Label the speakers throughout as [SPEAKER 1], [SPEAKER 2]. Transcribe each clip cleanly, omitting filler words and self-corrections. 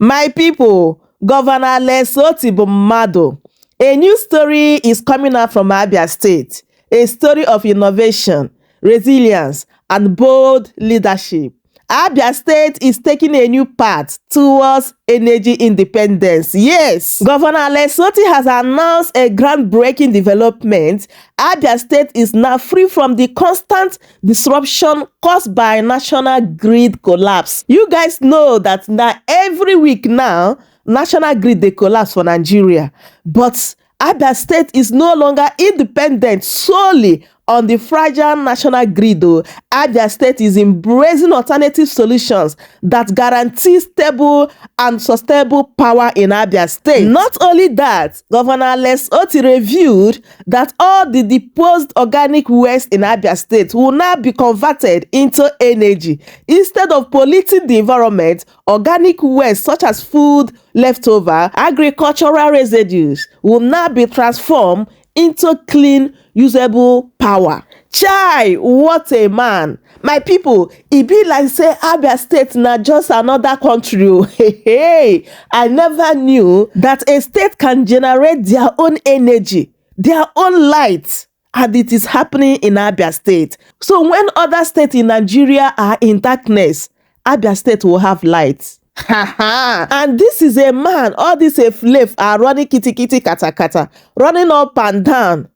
[SPEAKER 1] My people, Governor Alex Otti bụ mmadụ. A new story is coming out from Abia State, a story of innovation, resilience, and bold leadership. Abia State is taking a new path towards energy independence. Yes, Governor Alex Otti has announced a groundbreaking development. Abia State is now free from the constant disruption caused by national grid collapse. You guys know that now every week now, national grid dey collapse for Nigeria. But Abia State is no longer independent solely on the fragile national grid. Abia State is embracing alternative solutions that guarantee stable and sustainable power in Abia State. Not only that, Governor Alex Otti revealed that all the disposed organic waste in Abia State will now be converted into energy. Instead of polluting the environment, organic waste such as food leftover, agricultural residues will now be transformed into clean, usable power. Chai, what a man. My people, e be like say Abia State na just another country. Hey, I never knew that a state can generate their own energy, their own light, and it is happening in Abia State. So when other states in Nigeria are in darkness, Abia State will have light. And this is a man, all these slaves are running kitty kata kata, running up and down,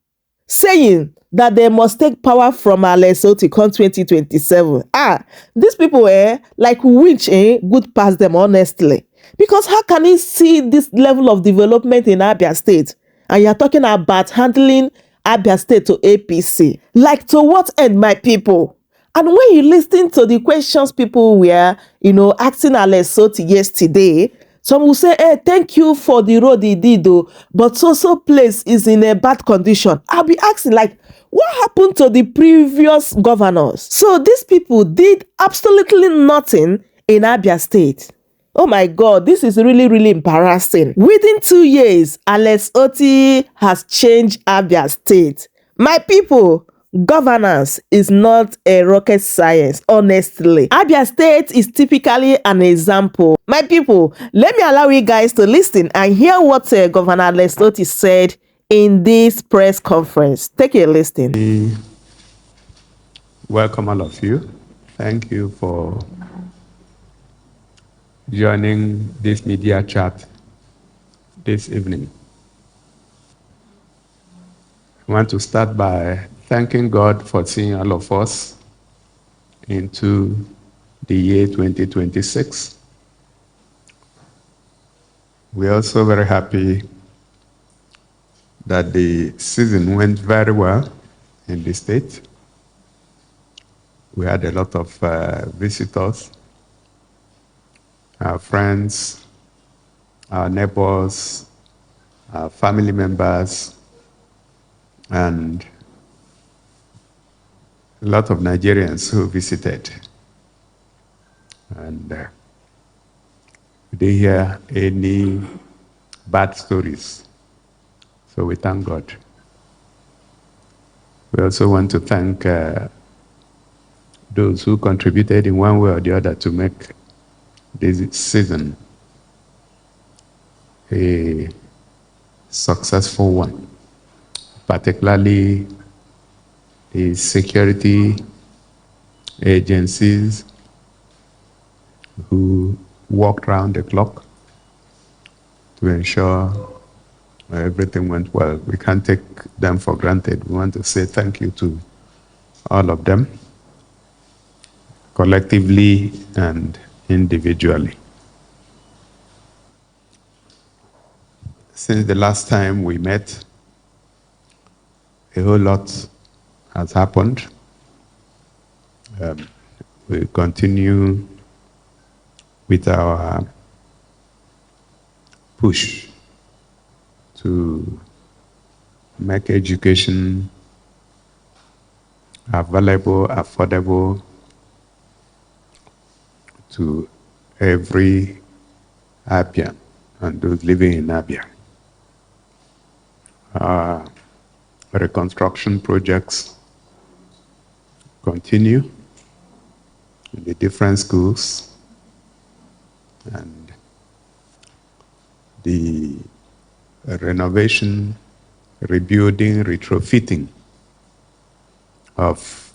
[SPEAKER 1] saying that they must take power from Alex Otti come 2027. These people like winch good past them, honestly. Because how can he see this level of development in Abia State? And you're talking about handling Abia State to APC. Like, to what end, my people? And when you listen to the questions people were, asking Alex Otti yesterday, some will say, hey, thank you for the road he did, but so place is in a bad condition. I'll be asking, like, what happened to the previous governors? So these people did absolutely nothing in Abia State. Oh my God, this is really, really embarrassing. Within 2 years, Alex Otti has changed Abia State. My people, governance is not a rocket science, honestly. Abia State is typically an example. My people, let me allow you guys to listen and hear what Governor Alex Otti said in this press conference. Take a listen.
[SPEAKER 2] Welcome all of you. Thank you for joining this media chat this evening. I want to start by thanking God for seeing all of us into the year 2026. We're also very happy that the season went very well in the state. We had a lot of visitors, our friends, our neighbors, our family members, and a lot of Nigerians who visited. And we didn't hear any bad stories. So we thank God. We also want to thank those who contributed in one way or the other to make this season a successful one, particularly the security agencies who worked around the clock to ensure everything went well. We can't take them for granted. We want to say thank you to all of them, collectively and individually. Since the last time we met, a whole lot has happened. We continue with our push to make education available, affordable to every Abian and those living in Abia. Reconstruction projects continue in the different schools, and the renovation, rebuilding, retrofitting of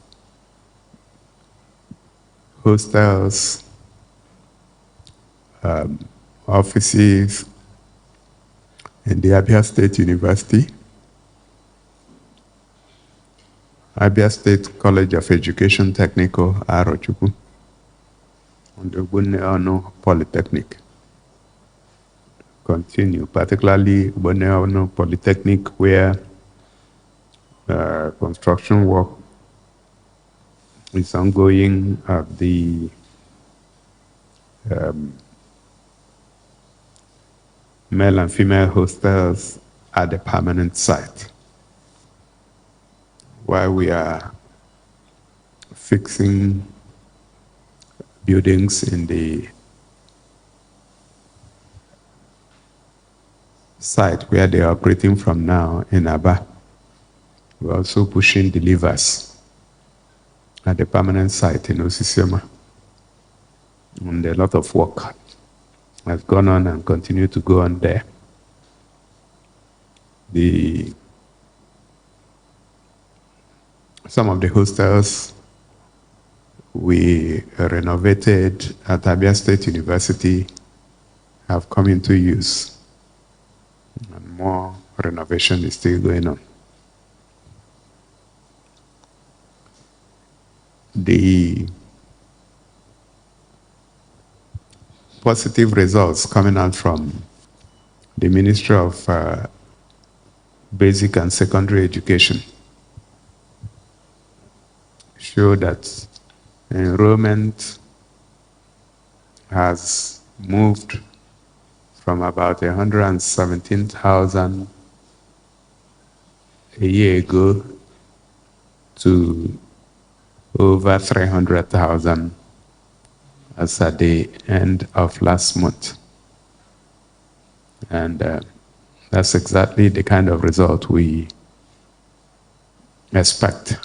[SPEAKER 2] hostels, offices in the Abia State University, Abia State College of Education Technical, Arochukwu, and the Ogbonneonu Polytechnic. Continue, particularly Ogbonneonu Polytechnic, where construction work is ongoing at the male and female hostels at the permanent site, while we are fixing buildings in the site where they are operating from now in Aba. We're also pushing the levers at the permanent site in Osisioma. And a lot of work has gone on and continue to go on there. Some of the hostels we renovated at Abia State University have come into use, and more renovation is still going on. The positive results coming out from the Ministry of Basic and Secondary Education show that enrollment has moved from about 117,000 a year ago to over 300,000 as at the end of last month. And that's exactly the kind of result we expect.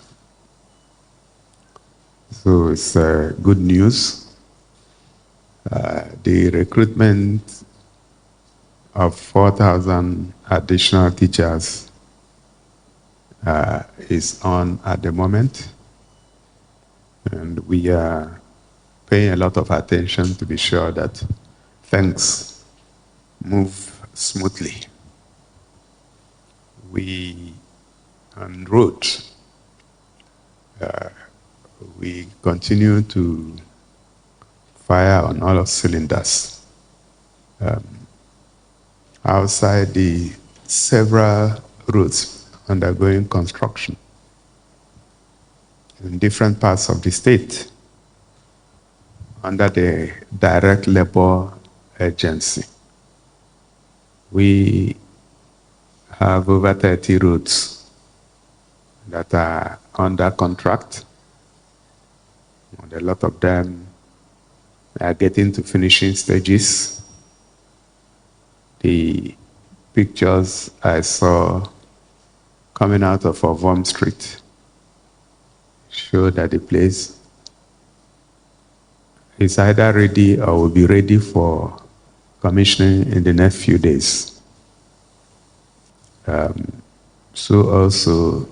[SPEAKER 2] So it's good news. The recruitment of 4,000 additional teachers is on at the moment. And we are paying a lot of attention to be sure that things move smoothly. We, en route, we continue to fire on all of cylinders. Outside the several routes undergoing construction in different parts of the state under the direct labor agency. We have over 30 routes that are under contract, and a lot of them are getting to finishing stages. The pictures I saw coming out of Ovom Street show that the place is either ready or will be ready for commissioning in the next few days. So also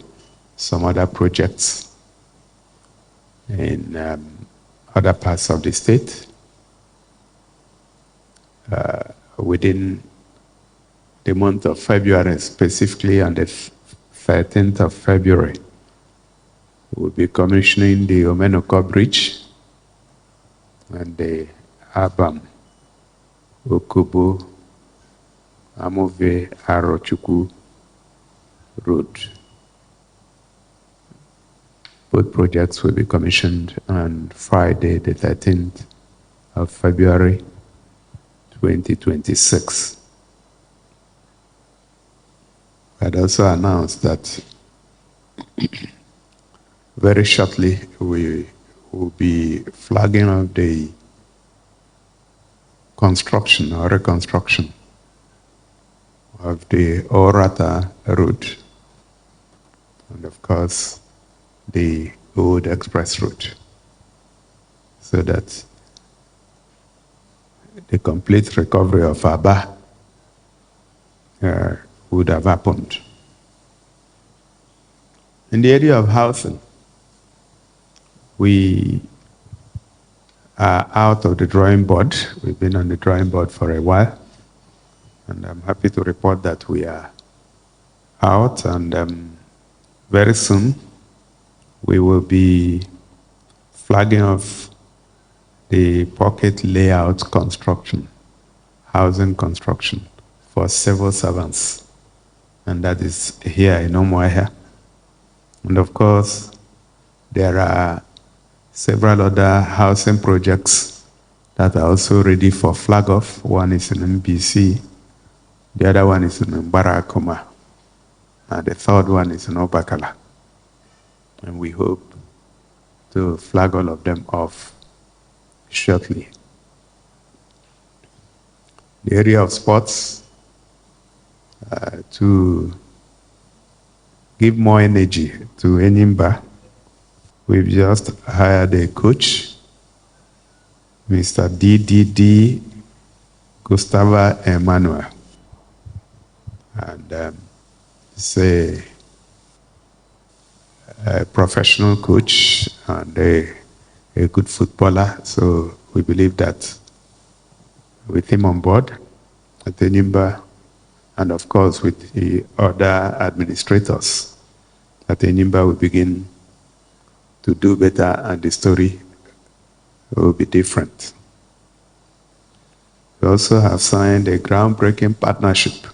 [SPEAKER 2] some other projects in other parts of the state. Within the month of February, specifically on the 13th of February, we'll be commissioning the Omenoko Bridge and the Abam, Okubo, Amove, Arochukwu Road. Both projects will be commissioned on Friday, the 13th of February, 2026. I had also announced that very shortly we will be flagging up the construction or reconstruction of the Orata Road, and of course the old express route, so that the complete recovery of Aba would have happened. In the area of housing, we are out of the drawing board. We've been on the drawing board for a while, and I'm happy to report that we are out, and very soon we will be flagging off the pocket layout construction, housing construction for civil servants, and that is here in Umuahia. And of course, there are several other housing projects that are also ready for flag off. One is in MBC, the other one is in Mbarakoma, and the third one is in Obakala. And we hope to flag all of them off shortly. The area of sports, to give more energy to Enyimba, we've just hired a coach, Mr. DDD Gustavo Emmanuel. And he's a professional coach and a good footballer. So we believe that with him on board at Enyimba, and of course with the other administrators at Enyimba, will begin to do better, and the story will be different. We also have signed a groundbreaking partnership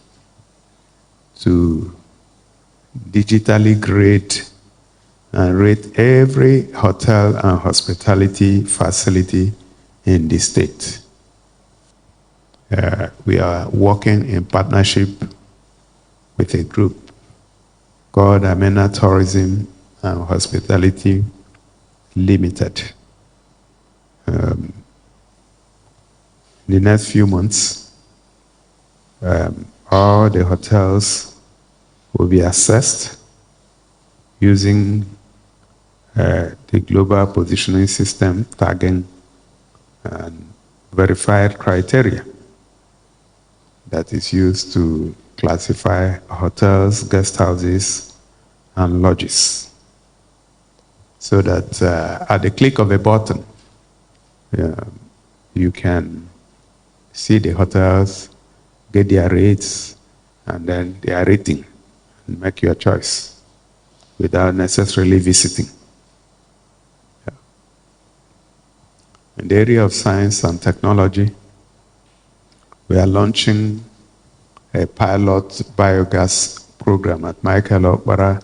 [SPEAKER 2] to digitally grade and rate every hotel and hospitality facility in the state. We are working in partnership with a group called Amena Tourism and Hospitality Limited. In the next few months, all the hotels will be assessed using the global positioning system, tagging, and verified criteria that is used to classify hotels, guest houses, and lodges. So that at the click of a button, you can see the hotels, get their rates, and then their rating, and make your choice without necessarily visiting. In the area of science and technology, we are launching a pilot biogas program at Michael Okpara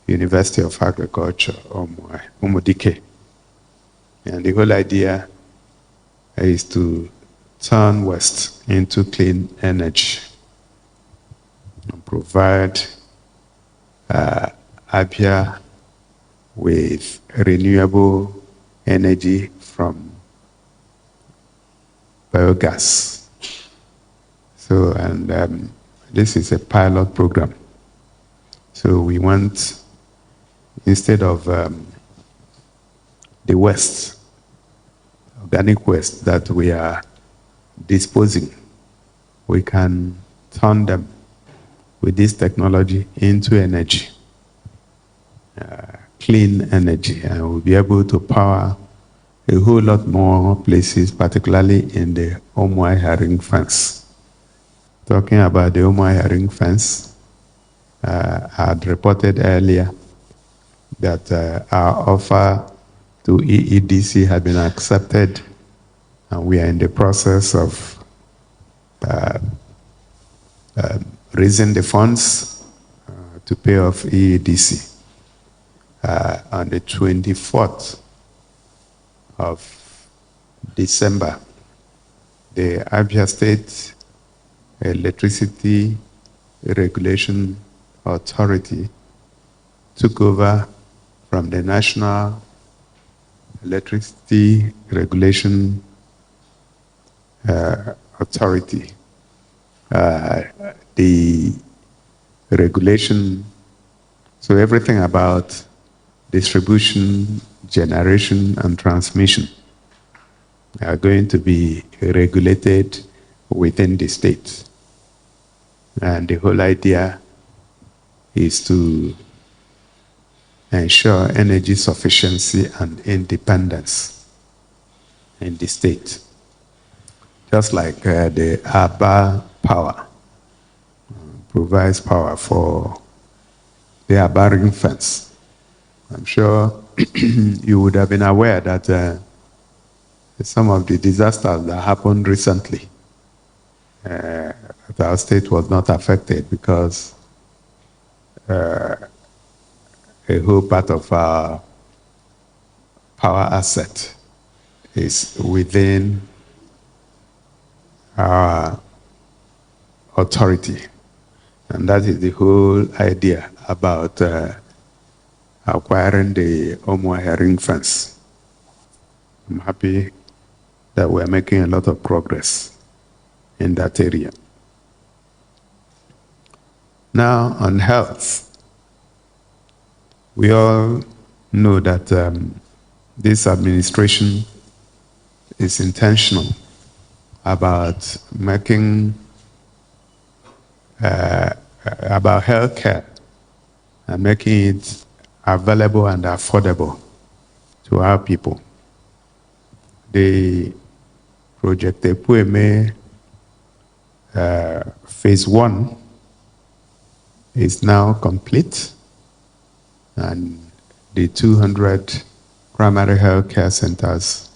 [SPEAKER 2] University of Agriculture, Umudike. And the whole idea is to turn waste into clean energy and provide Abia with renewable energy from biogas. So, and this is a pilot program. So we want, instead of the waste, organic waste that we are disposing, we can turn them with this technology into energy, clean energy, and we'll be able to power a whole lot more places, particularly in the Umuahia ring fence. Talking about the Umuahia ring fence, I had reported earlier that our offer to EEDC had been accepted, and we are in the process of raising the funds to pay off EEDC. On the 24th of December, the Abia State Electricity Regulation Authority took over from the National Electricity Regulation Authority. The regulation, so everything about distribution, generation, and transmission are going to be regulated within the state. And the whole idea is to ensure energy sufficiency and independence in the state. Just like the Aba power provides power for the Aba ring fence. I'm sure you would have been aware that some of the disasters that happened recently, our state was not affected because a whole part of our power asset is within our authority. And that is the whole idea about acquiring the Omuahe ring fence. I'm happy that we're making a lot of progress in that area. Now, on health, we all know that this administration is intentional about making about healthcare and making it available and affordable to our people. The Project Epueme phase 1 is now complete, and the 200 primary health care centers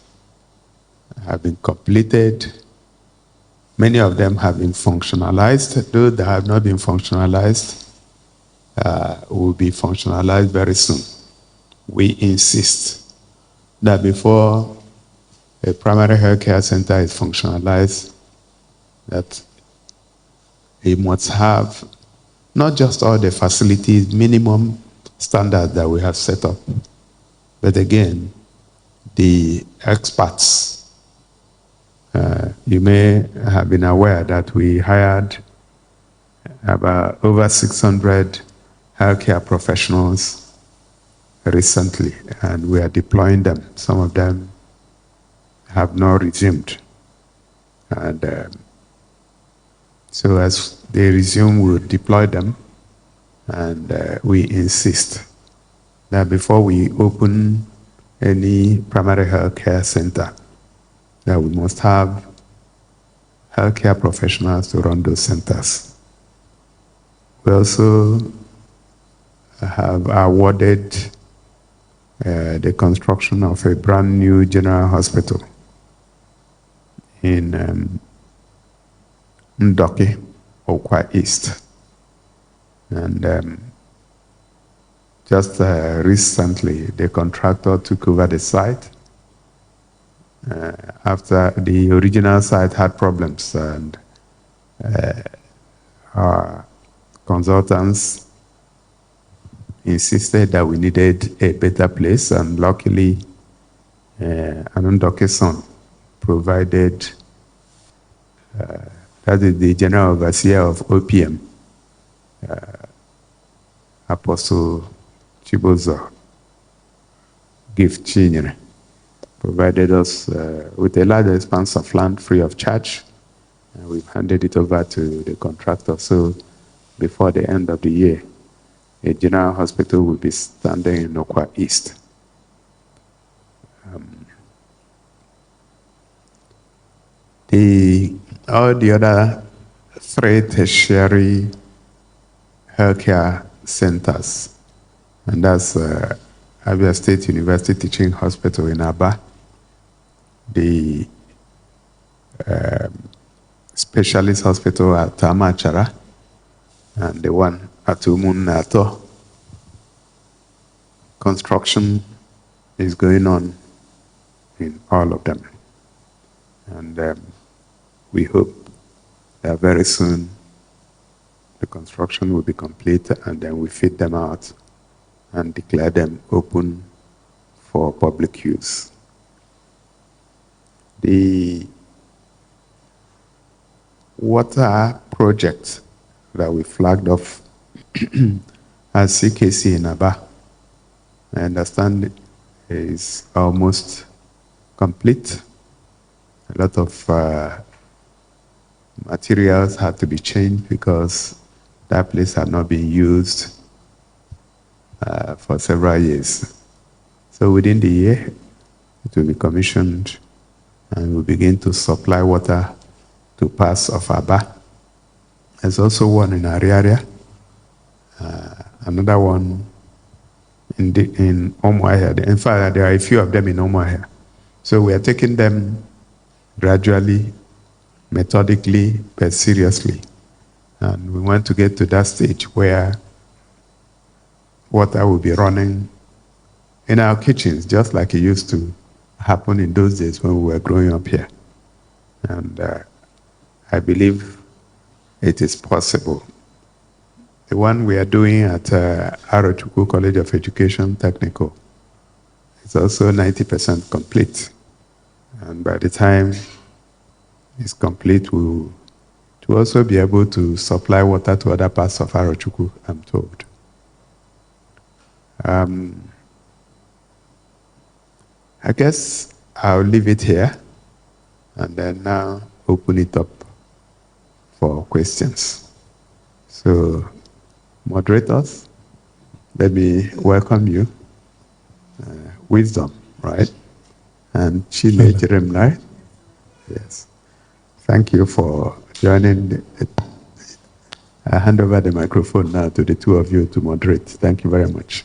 [SPEAKER 2] have been completed. Many of them have been functionalized. Those that have not been functionalized will be functionalized very soon. We insist that before a primary health care center is functionalized, that it must have not just all the facilities, minimum standards that we have set up, but again, the experts. You may have been aware that we hired about over 600 healthcare professionals recently, and we are deploying them. Some of them have not resumed. And so as they resume, we'll deploy them, and we insist that before we open any primary health care center, that we must have healthcare professionals to run those centers. We also have awarded the construction of a brand new general hospital in Ndoke, Okwa East. And just recently, the contractor took over the site after the original site had problems, and our consultants insisted that we needed a better place, and luckily, Anundoke son provided, that is the general overseer of OPM, Apostle Chibozo Gift Chinyere, provided us with a large expanse of land free of charge, and we've handed it over to the contractor. So before the end of the year, a general hospital will be standing in Okwa East. All the other 3 tertiary healthcare centers, and that's Abia State University Teaching Hospital in Aba, the specialist hospital at Tamachara, and the one at Umunato. Construction is going on in all of them. And we hope that very soon the construction will be complete, and then we fit them out and declare them open for public use. The water project that we flagged off as CKC in Aba, I understand is almost complete. A lot of Materials had to be changed because that place had not been used for several years. So within the year, it will be commissioned and will begin to supply water to parts of Aba. There's also one in Ariaria, another one in Umuahia. In fact, there are a few of them in Umuahia. So we are taking them gradually, methodically, but seriously. And we want to get to that stage where water will be running in our kitchens, just like it used to happen in those days when we were growing up here. And I believe it is possible. The one we are doing at Arochukwu College of Education Technical is also 90% complete. And by the time it's complete, we'll also be able to supply water to other parts of Arochukwu, I'm told. I guess I'll leave it here and then now open it up for questions. So, moderators, let me welcome you. Wisdom, right? And Chile Jerem, right? Yes. Thank you for joining. I hand over the microphone now to the two of you to moderate. Thank you very much.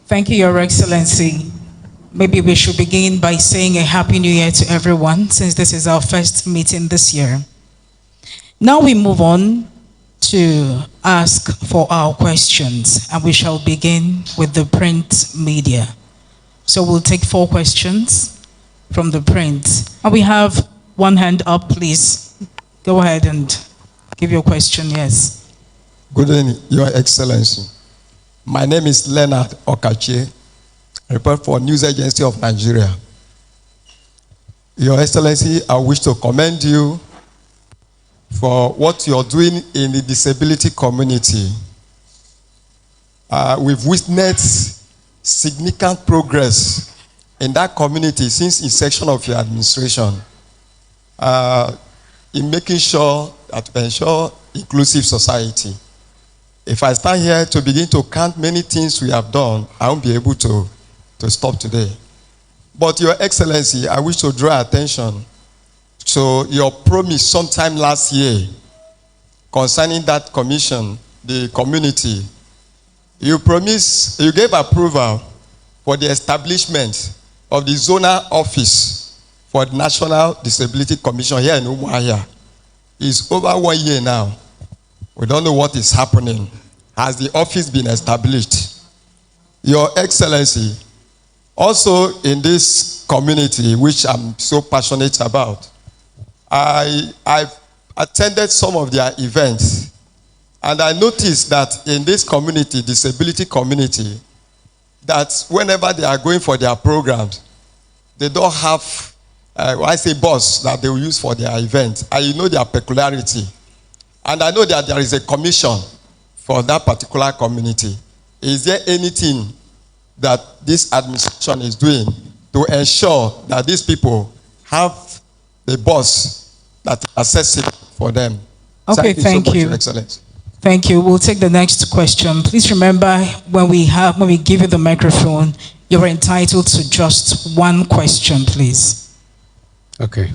[SPEAKER 3] Thank you, Your Excellency. Maybe we should begin by saying a Happy New Year to everyone, since this is our first meeting this year. Now we move on to ask for our questions, and we shall begin with the print media. So we'll take 4 questions from the print. And we have one hand up, please. Go ahead and give your question, yes.
[SPEAKER 4] Good evening, Your Excellency. My name is Leonard Okache, report for News Agency of Nigeria. Your Excellency, I wish to commend you for what you're doing in the disability community. We've witnessed significant progress in that community since inception of your administration in making sure that we ensure inclusive society. If I stand here to begin to count many things we have done, I won't be able to stop today. But Your Excellency, I wish to draw attention to your promise sometime last year concerning that commission, the community. You promised, you gave approval for the establishment of the zonal office for the National Disability Commission here in Umuahia. It's over 1 year now. We don't know what is happening. Has the office been established? Your Excellency, also in this community, which I'm so passionate about, I've attended some of their events, and I noticed that in this community, disability community, that whenever they are going for their programs, they don't have, I say bus that they will use for their event. And you know their peculiarity. And I know that there is a commission for that particular community. Is there anything that this administration is doing to ensure that these people have the bus that is accessible for them?
[SPEAKER 3] Okay, thank you.
[SPEAKER 4] Your Excellency.
[SPEAKER 3] Thank you. We'll take the next question. Please remember, when we give you the microphone, you're entitled to just 1 question, please.
[SPEAKER 5] Okay.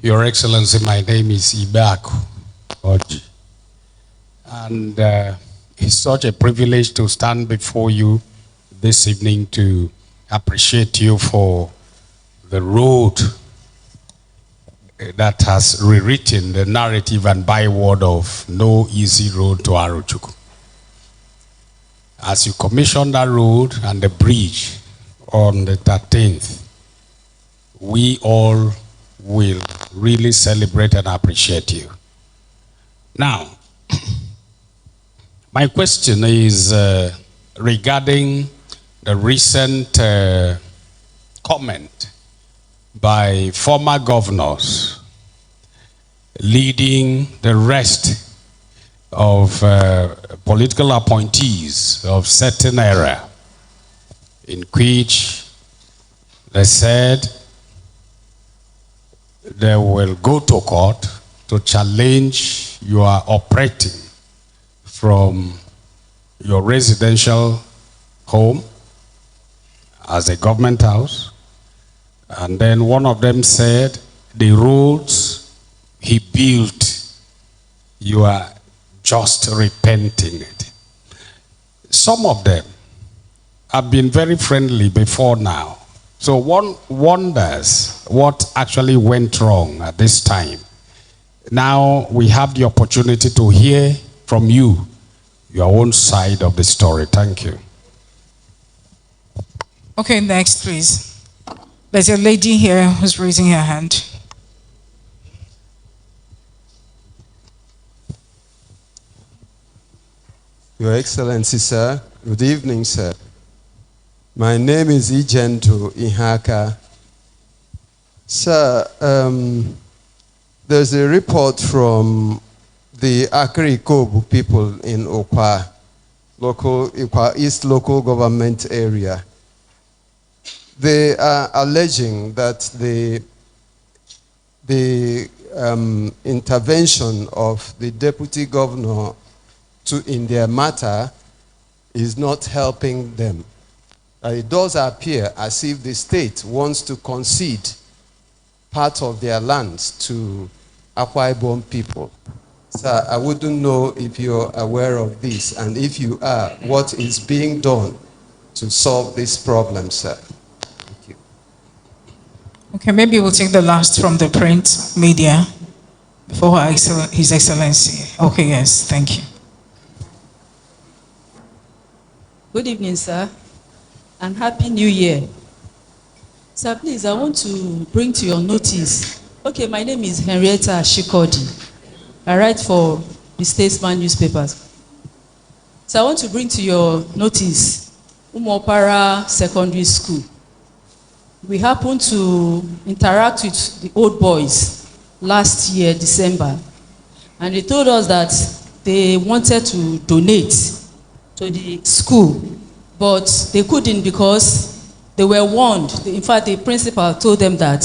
[SPEAKER 5] Your Excellency, my name is Alex Otti. And it's such a privilege to stand before you this evening to appreciate you for the road that has rewritten the narrative and byword of no easy road to Arochukwu. As you commission that road and the bridge on the 13th, we all will really celebrate and appreciate you. Now, my question is regarding the recent comment by former governors leading the rest of political appointees of certain era, in which they said they will go to court to challenge your operating from your residential home as a government house. And then one of them said the roads he built, you are just repenting it. Some of them have been very friendly before now. So one wonders what actually went wrong at this time. Now we have the opportunity to hear from you, your own side of the story. Thank you.
[SPEAKER 3] Okay, next, please. There's a lady here who's raising her hand.
[SPEAKER 6] Your Excellency, sir. Good evening, sir. My name is Ijento Ihaka. Sir, there's a report from the Akri-Ikobu people in Okwa East local government area. They are alleging that the intervention of the deputy governor in their matter is not helping them. It does appear as if the state wants to concede part of their lands to Akwa Ibom people. Sir, I wouldn't know if you're aware of this, and if you are, what is being done to solve this problem, sir? Thank you.
[SPEAKER 3] Okay, maybe we'll take the last from the print media before His Excellency. Okay, yes, thank you.
[SPEAKER 7] Good evening, sir, and Happy New Year. Sir, please, I want to bring to your notice. Okay, my name is Henrietta Shikodi. I write for the Statesman newspapers. So I want to bring to your notice Umopara Secondary School. We happened to interact with the old boys last year, December, and they told us that they wanted to donate to the school, but they couldn't because they were warned. In fact, the principal told them that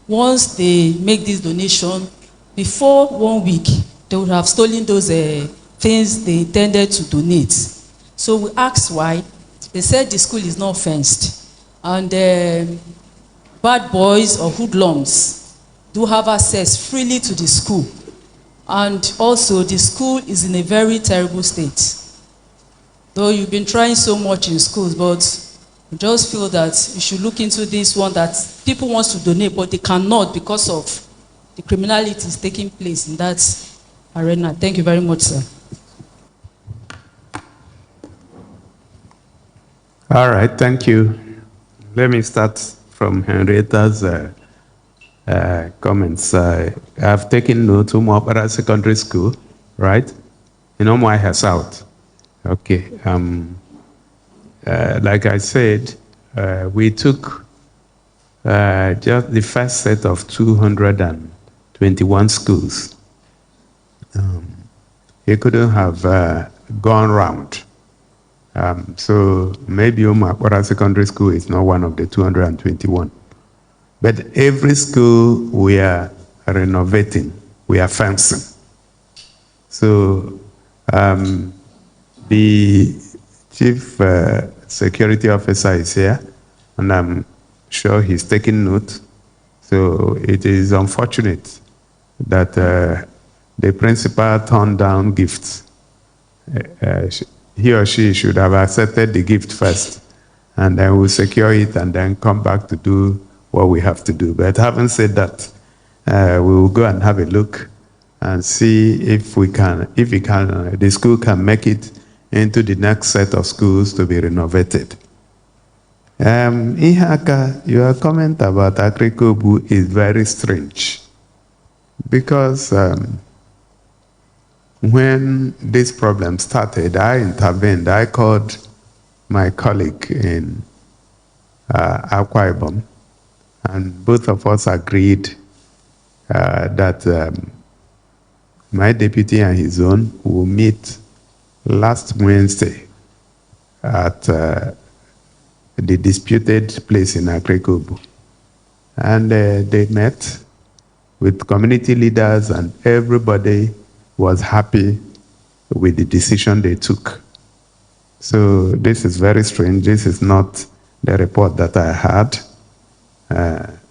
[SPEAKER 7] once they make this donation, before 1 week, they would have stolen those things they intended to donate. So we asked why. They said the school is not fenced, and bad boys or hoodlums do have access freely to the school. And also, the school is in a very terrible state. Though you've been trying so much in schools, but I just feel that you should look into this one, that people want to donate, but they cannot because of the criminality is taking place in that arena. Thank you very much, sir.
[SPEAKER 2] All right, thank you. Let me start from Henrietta's comments. I've taken note of Umopara Secondary School, right? In Umuahia South. Okay. Like I said, we took just the first set of 221 schools. It couldn't have gone round. So maybe Umuahia Secondary School is not one of the 221. But every school we are renovating, we are fencing. So the chief security officer is here, and I'm sure he's taking note. So it is unfortunate that the principal turned down gifts. He or she should have accepted the gift first, and then we'll secure it and then come back to do what we have to do. But having said that, we will go and have a look and see if the school can make it into the next set of schools to be renovated. Ihaka, your comment about Akri-Ikobu is very strange, because when this problem started, I intervened. I called my colleague in Akwa Ibom, and both of us agreed that my deputy and his own will meet last Wednesday at the disputed place in Akri-Ikobu. And they met, with community leaders, and everybody was happy with the decision they took. So this is very strange. This is not the report that I had,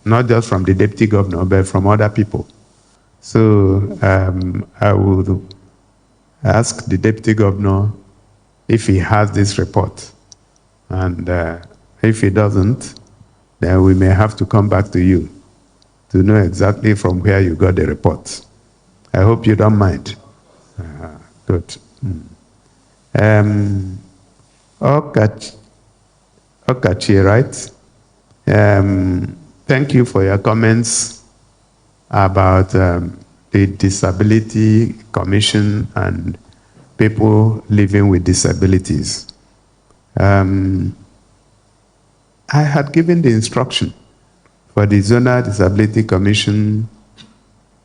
[SPEAKER 2] not just from the deputy governor, but from other people. So I would ask the deputy governor if he has this report. And if he doesn't, then we may have to come back to you to know exactly from where you got the report. I hope you don't mind. Good. Okachi, right? Thank you for your comments about the Disability Commission and people living with disabilities. I had given the instruction for the Zonal Disability Commission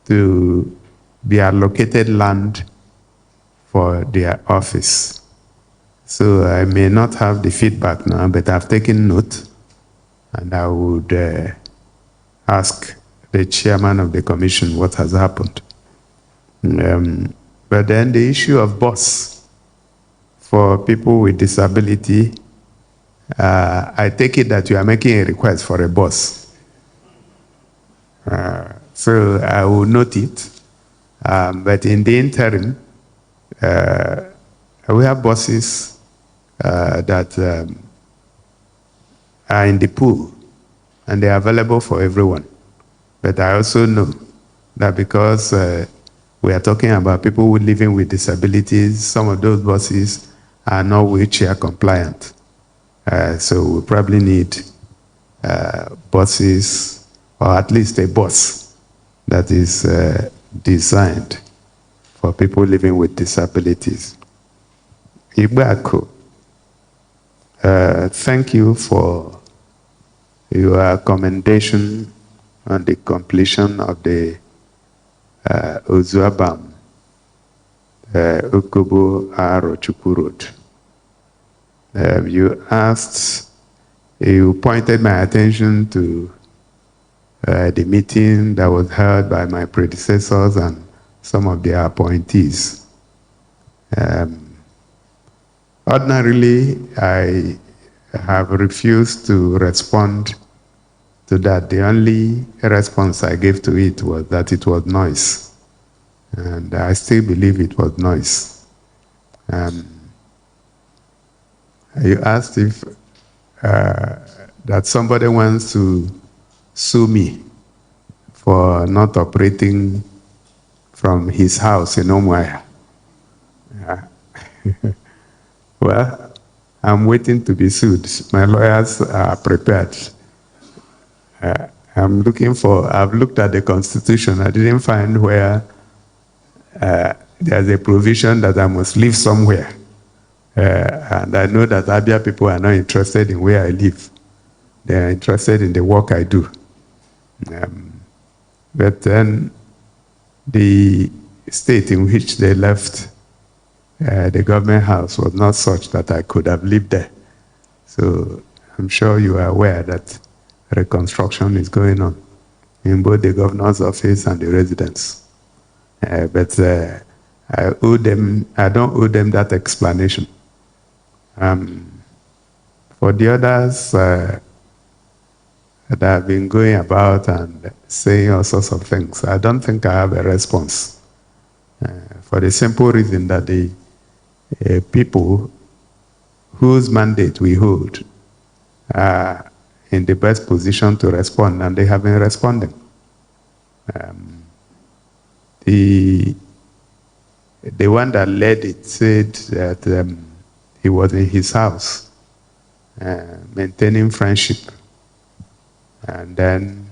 [SPEAKER 2] to be allocated land for their office. So I may not have the feedback now, but I've taken note, and I would ask the chairman of the commission what has happened. But then the issue of bus for people with disability, I take it that you are making a request for a bus. So I will note it. But in the interim, we have buses that are in the pool, and they are available for everyone. But I also know that because we are talking about people who living with disabilities, some of those buses are not wheelchair compliant. So we probably need buses, or at least a bus that is designed for people living with disabilities. Ibako, thank you for your commendation on the completion of the Ozuabam Ukubu Arochukwu Road. You pointed my attention to the meeting that was held by my predecessors and some of their appointees. Ordinarily, I have refused to respond to that. The only response I gave to it was that it was noise. And I still believe it was noise. You asked if that somebody wants to sue me for not operating from his house in Umuahia. Well, I'm waiting to be sued. My lawyers are prepared. I've looked at the Constitution. I didn't find where there's a provision that I must live somewhere. And I know that Abia people are not interested in where I live. They are interested in the work I do. But then the state in which they left the government house was not such that I could have lived there. So I'm sure you are aware that reconstruction is going on in both the governor's office and the residence. But I don't owe them that explanation. For the others that have been going about and saying all sorts of things, I don't think I have a response. For the simple reason that the people whose mandate we hold are in the best position to respond, and they have been responding. The one that led it said that he was in his house maintaining friendship, and then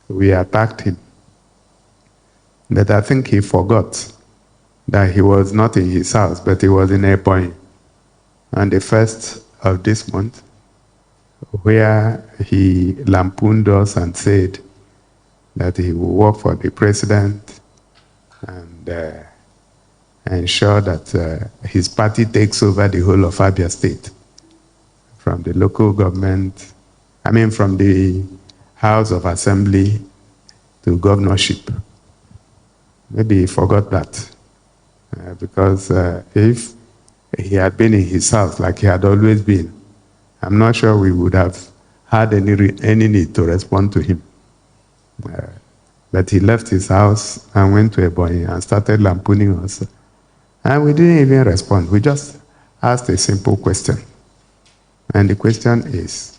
[SPEAKER 2] we attacked him. But I think he forgot that he was not in his house, but he was in Ebonyi on the 1st of this month, where he lampooned us and said that he will work for the president and ensure that his party takes over the whole of Abia State, from the local government, from the House of Assembly to governorship. Maybe he forgot that. Because if he had been in his house like he had always been, I'm not sure we would have had any need to respond to him. But he left his house and went to Ebonyi and started lampooning us. And we didn't even respond. We just asked a simple question. And the question is,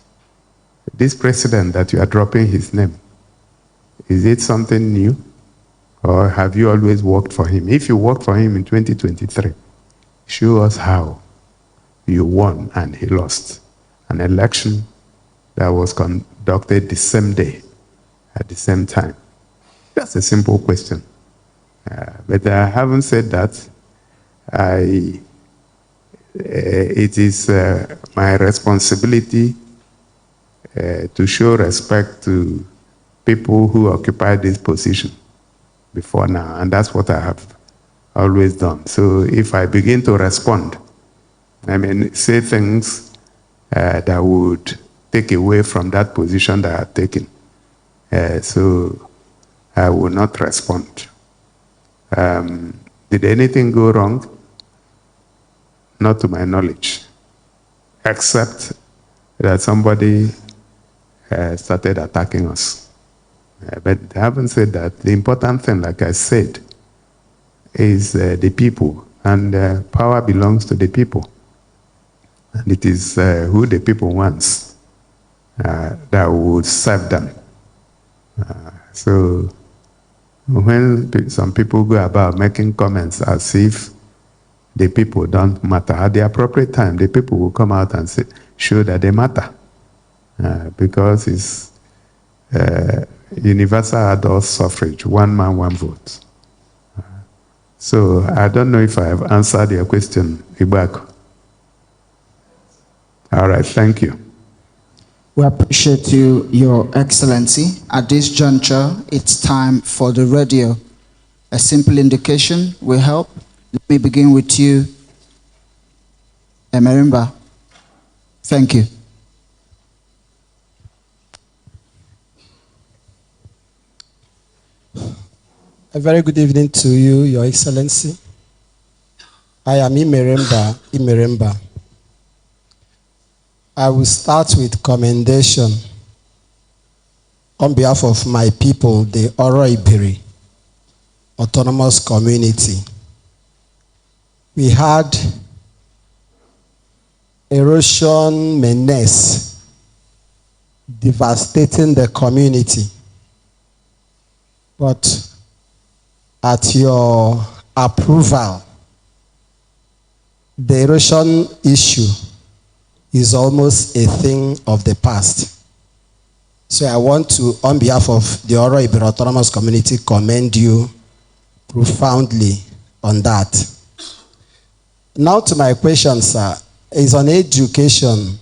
[SPEAKER 2] this president that you are dropping his name, is it something new? Or have you always worked for him? If you worked for him in 2023, show us how you won and he lost an election that was conducted the same day, at the same time. That's a simple question. But I haven't said that. It is my responsibility to show respect to people who occupy this position before now, and that's what I have always done. So if I begin to respond, I mean, say things that would take away from that position that I have taken, so I will not respond. Did anything go wrong? Not to my knowledge, except that somebody started attacking us. But I haven't said that. The important thing, like I said, is the people, and power belongs to the people. And it is who the people wants that would serve them. So when some people go about making comments as if the people don't matter, at the appropriate time, the people will come out and show that they matter. Because it's universal adult suffrage, one man, one vote. So I don't know if I have answered your question, Ibako. All right, thank you.
[SPEAKER 8] We appreciate you, Your Excellency. At this juncture, it's time for the radio. A simple indication will help. Let me begin with you, Emerimba. Thank you.
[SPEAKER 9] A very good evening to you, Your Excellency. I am Imeremba. I will start with commendation on behalf of my people, the Otti'S Autonomous Community. We had erosion menace devastating the community. But at your approval, the erosion issue is almost a thing of the past. So I want to, on behalf of the Otti'S Autonomous Community, commend you profoundly on that. Now to my question, sir, is on education.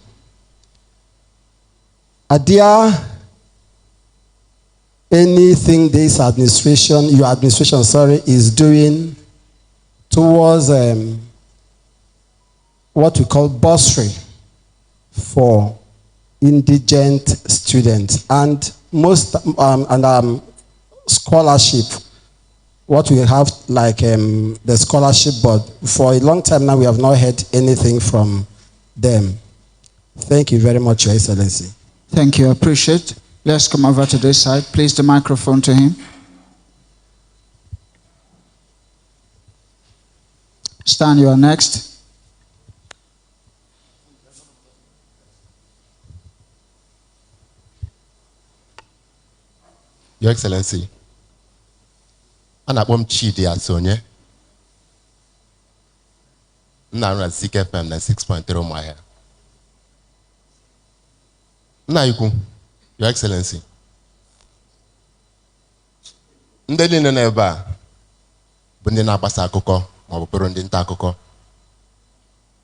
[SPEAKER 9] Are there anything this administration, your administration, is doing towards what we call bursary for indigent students and scholarship? What we have like the scholarship board. For a long time now, we have not heard anything from them. Thank you very much, Your Excellency.
[SPEAKER 8] Thank you. I appreciate. Let's come over to this side. Please the microphone to him. Stan, you are next.
[SPEAKER 10] Your Excellency, Anabom Chidi Asonye, Nara CKFM 6.3 Maya. Naiku, Your Excellency. Ndeli neba, bundi na basa akụkọ ma ọ bụ pụrụ ndị nta akụkọ.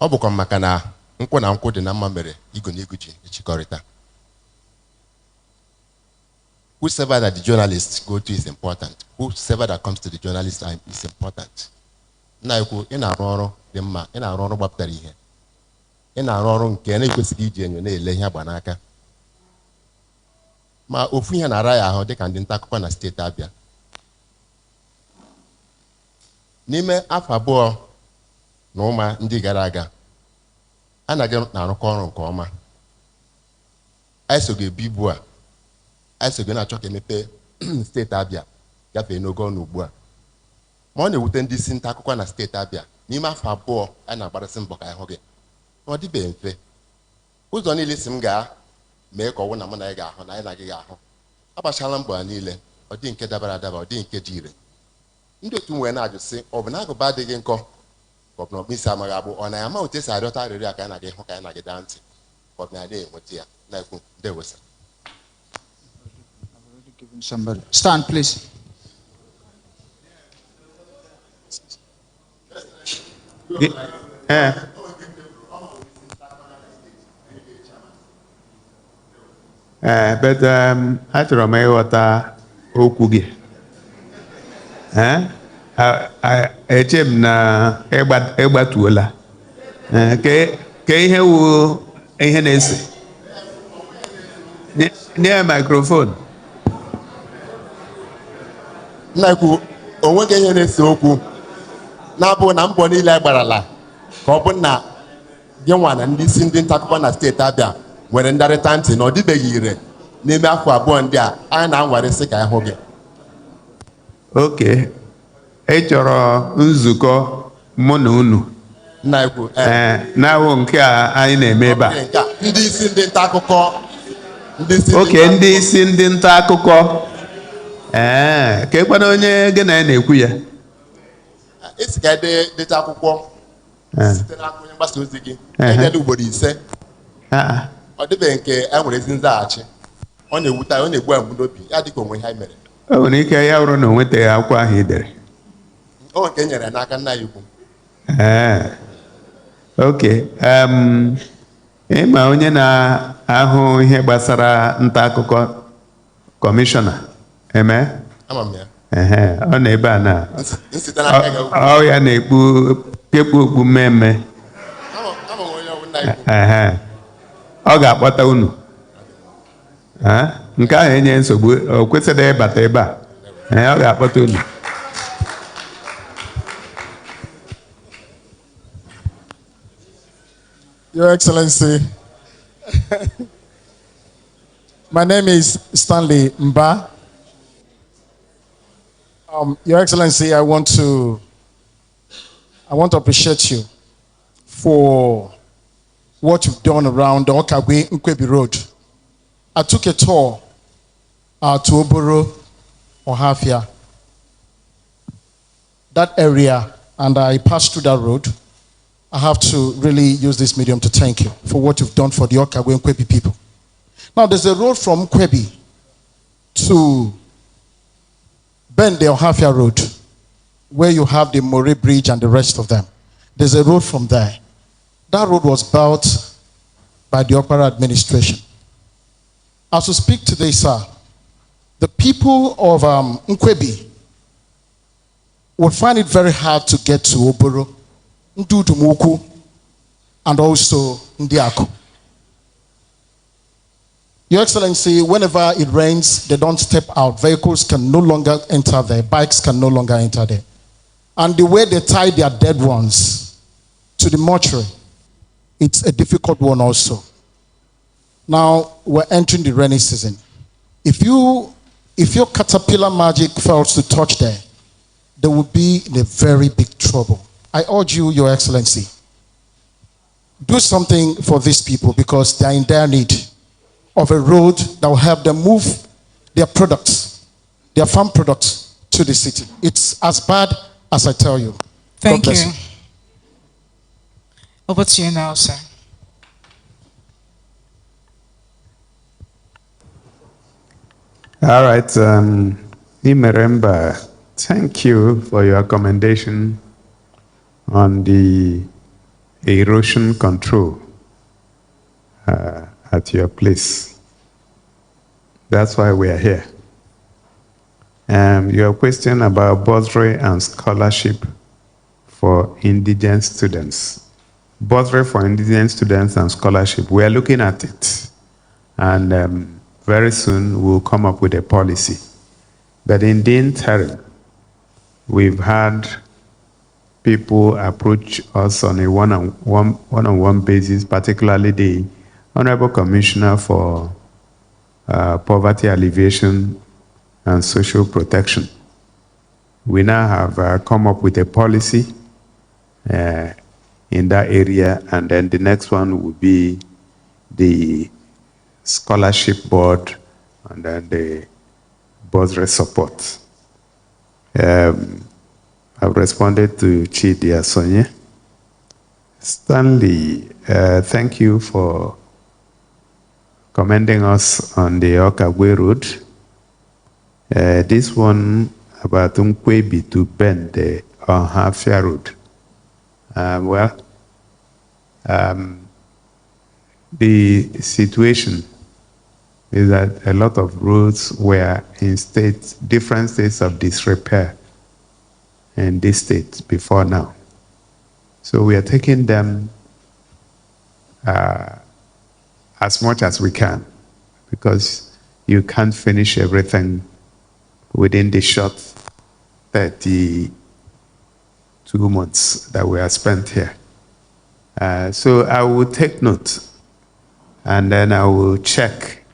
[SPEAKER 10] Ọ bụkwa maka na nkwụ na nkwụ dị na mma mere igu na igu ji echikọrịta. Whosoever that the journalists go to is important. Whosoever that comes to the journalist is important. Naiku, ina arụ dị mma, ina arụ gbapụtara ihe. Ina arụ nke na-ekwesịghị iji enyo na-ele ihe agba n'aka. Ma ofu ihe na-ara ya ahụ dịka ndị nta akụkọ na steeti Abia. n'ime afọ abụọ na ụma ndị gara aga anaghị na-arụkọ ọrụ nke ọma. Anyị so ga-ebu ibu a, anyị so na-achọ ka emepe steeti Abia gafee n'ogo ọnụ ugbu a. Ma ọ na-ewute ndị isi nta akụkọ na steeti Abia n'ime afọ abụọ anyị na-agbarịsị mbọ ka anyị hụ gị. Ọ dịbeghị mfe. Ụzọ niile si m gaa mee ka ọ wụ na mụ na anyị ga-ahụ na anyị na gị ga-ahụ. Agbachala mbọ ya niile, ọ dị nke dabara adaba, ọ dị nke dị ire. Ndị otu m wee na-ajụ sị, ọ bụ na agụba adịghị nkọ ka ọ bụ na ọkpụisi amaghị agbụ, ọ na-ama otu esi arịọta arịrịọ a ka anyị na gị hụ ka anyị na gị daa ntị ka ọ bụ na anyị na-enweta ya na-ekwu ndewo sir.
[SPEAKER 8] Somebody stand, please.
[SPEAKER 2] But achọrọ m ịghọta okwu gị. Eche m na ịgbatuola. Ka ihe wu ihe na-ese. Nye microphone.
[SPEAKER 10] Na-ekwu onweghị ihe na-ese okwu na-abụ na mbọ niile anyị gbarala ka ọ bụ na gị nwa na ndị isi ndị nta akụkọ na steeti Abia nwere ndarịta ntị na ọ dịbeghị ire n'ime afọ abụọ ndị a anyị na-anwarịsị ka anyị hụ gị.
[SPEAKER 2] Oke, ị chọrọ nzukọ mụ na unu
[SPEAKER 10] Na-ekwu
[SPEAKER 2] na-awụ nke a anyị na-eme ebe a.
[SPEAKER 10] ndị isi ndị nta akụkọ
[SPEAKER 2] Oke, ndị isi ndị nta akụkọ ka ekwana onye gị na ya na-ekwu ya.
[SPEAKER 10] Esi ka deta akwụkwọ site n'aka onye mgbasa ozi gị enyela ugboro 5. Ọ dịbeghị nke e nwere ezi nzaghachi. Ọ na-ewute anyị, ọ na-egbu anyị n'obi, ya dịka onwe ihe anyị mere.
[SPEAKER 2] O nwere ike ya bụrụ na o nwetaghị akwụkwọ ahụ i dere.
[SPEAKER 10] O nke nyere n'aka nna ya ukwu.
[SPEAKER 2] Oke, ịma onye na-ahụ ihe gbasara nta akụkọ kọmishọna eme?
[SPEAKER 10] Ama m ya.
[SPEAKER 2] Ọ na ebe a na
[SPEAKER 10] Nsite n'aka gị.
[SPEAKER 2] ọ ya na-ekpu okpu mmemme.
[SPEAKER 10] Ama m onye ọbụla ikwu.
[SPEAKER 2] Ọ ga-akpọta unu. Nke ahụ enye nsogbu, o kwesịrị ịbata ebe a. Ọ ga-akpọta unu.
[SPEAKER 11] Your Excellency, my name is Stanley Mba. Your Excellency, I want to appreciate you for what you've done around the Okagwe Nkwebi Road. I took a tour to Oboro, Ohafia, that area, and I passed through that road. I have to really use this medium to thank you for what you've done for the Okagwe Nkwebi people. Now, there's a road from Nkwebi to Bend the Ohafia Road, where you have the More Bridge and the rest of them. There's a road from there. That road was built by the Okpara administration. As we speak today, sir, the people of Nkwebi would find it very hard to get to Oboro, Ndudumuku, and also Ndiako. Your Excellency, whenever it rains, they don't step out. Vehicles can no longer enter there. Bikes can no longer enter there. And the way they tie their dead ones to the mortuary, it's a difficult one also. Now, we're entering the rainy season. If your caterpillar magic fails to touch there, they will be in a very big trouble. I urge you, Your Excellency, do something for these people because they are in dire need of a road that will help them move their products, their farm products to the city. It's as bad as I tell you.
[SPEAKER 3] Thank you. Over to you now, sir.
[SPEAKER 2] All right, Imeremba, thank you for your commendation on the erosion control at your place. That's why we are here. Your question about bursary and scholarship for indigent students. Bursary for indigent students and scholarship, we are looking at it. And very soon we'll come up with a policy. But in the interim, we've had people approach us on a one-on-one basis, particularly the Honorable Commissioner for Poverty Alleviation and Social Protection. We now have come up with a policy in that area, and then the next one will be the scholarship board and then the bursary support. I've responded to Chidi Asonye. Stanley, thank you for commending us on the Okagwe Road. This one about Nkwebi to Bend on Hafia Road. The situation is that a lot of roads were in different states of disrepair in this state before now. So we are taking them as much as we can, because you can't finish everything within the short 32 months that we have spent here. So I will take note, and then I will check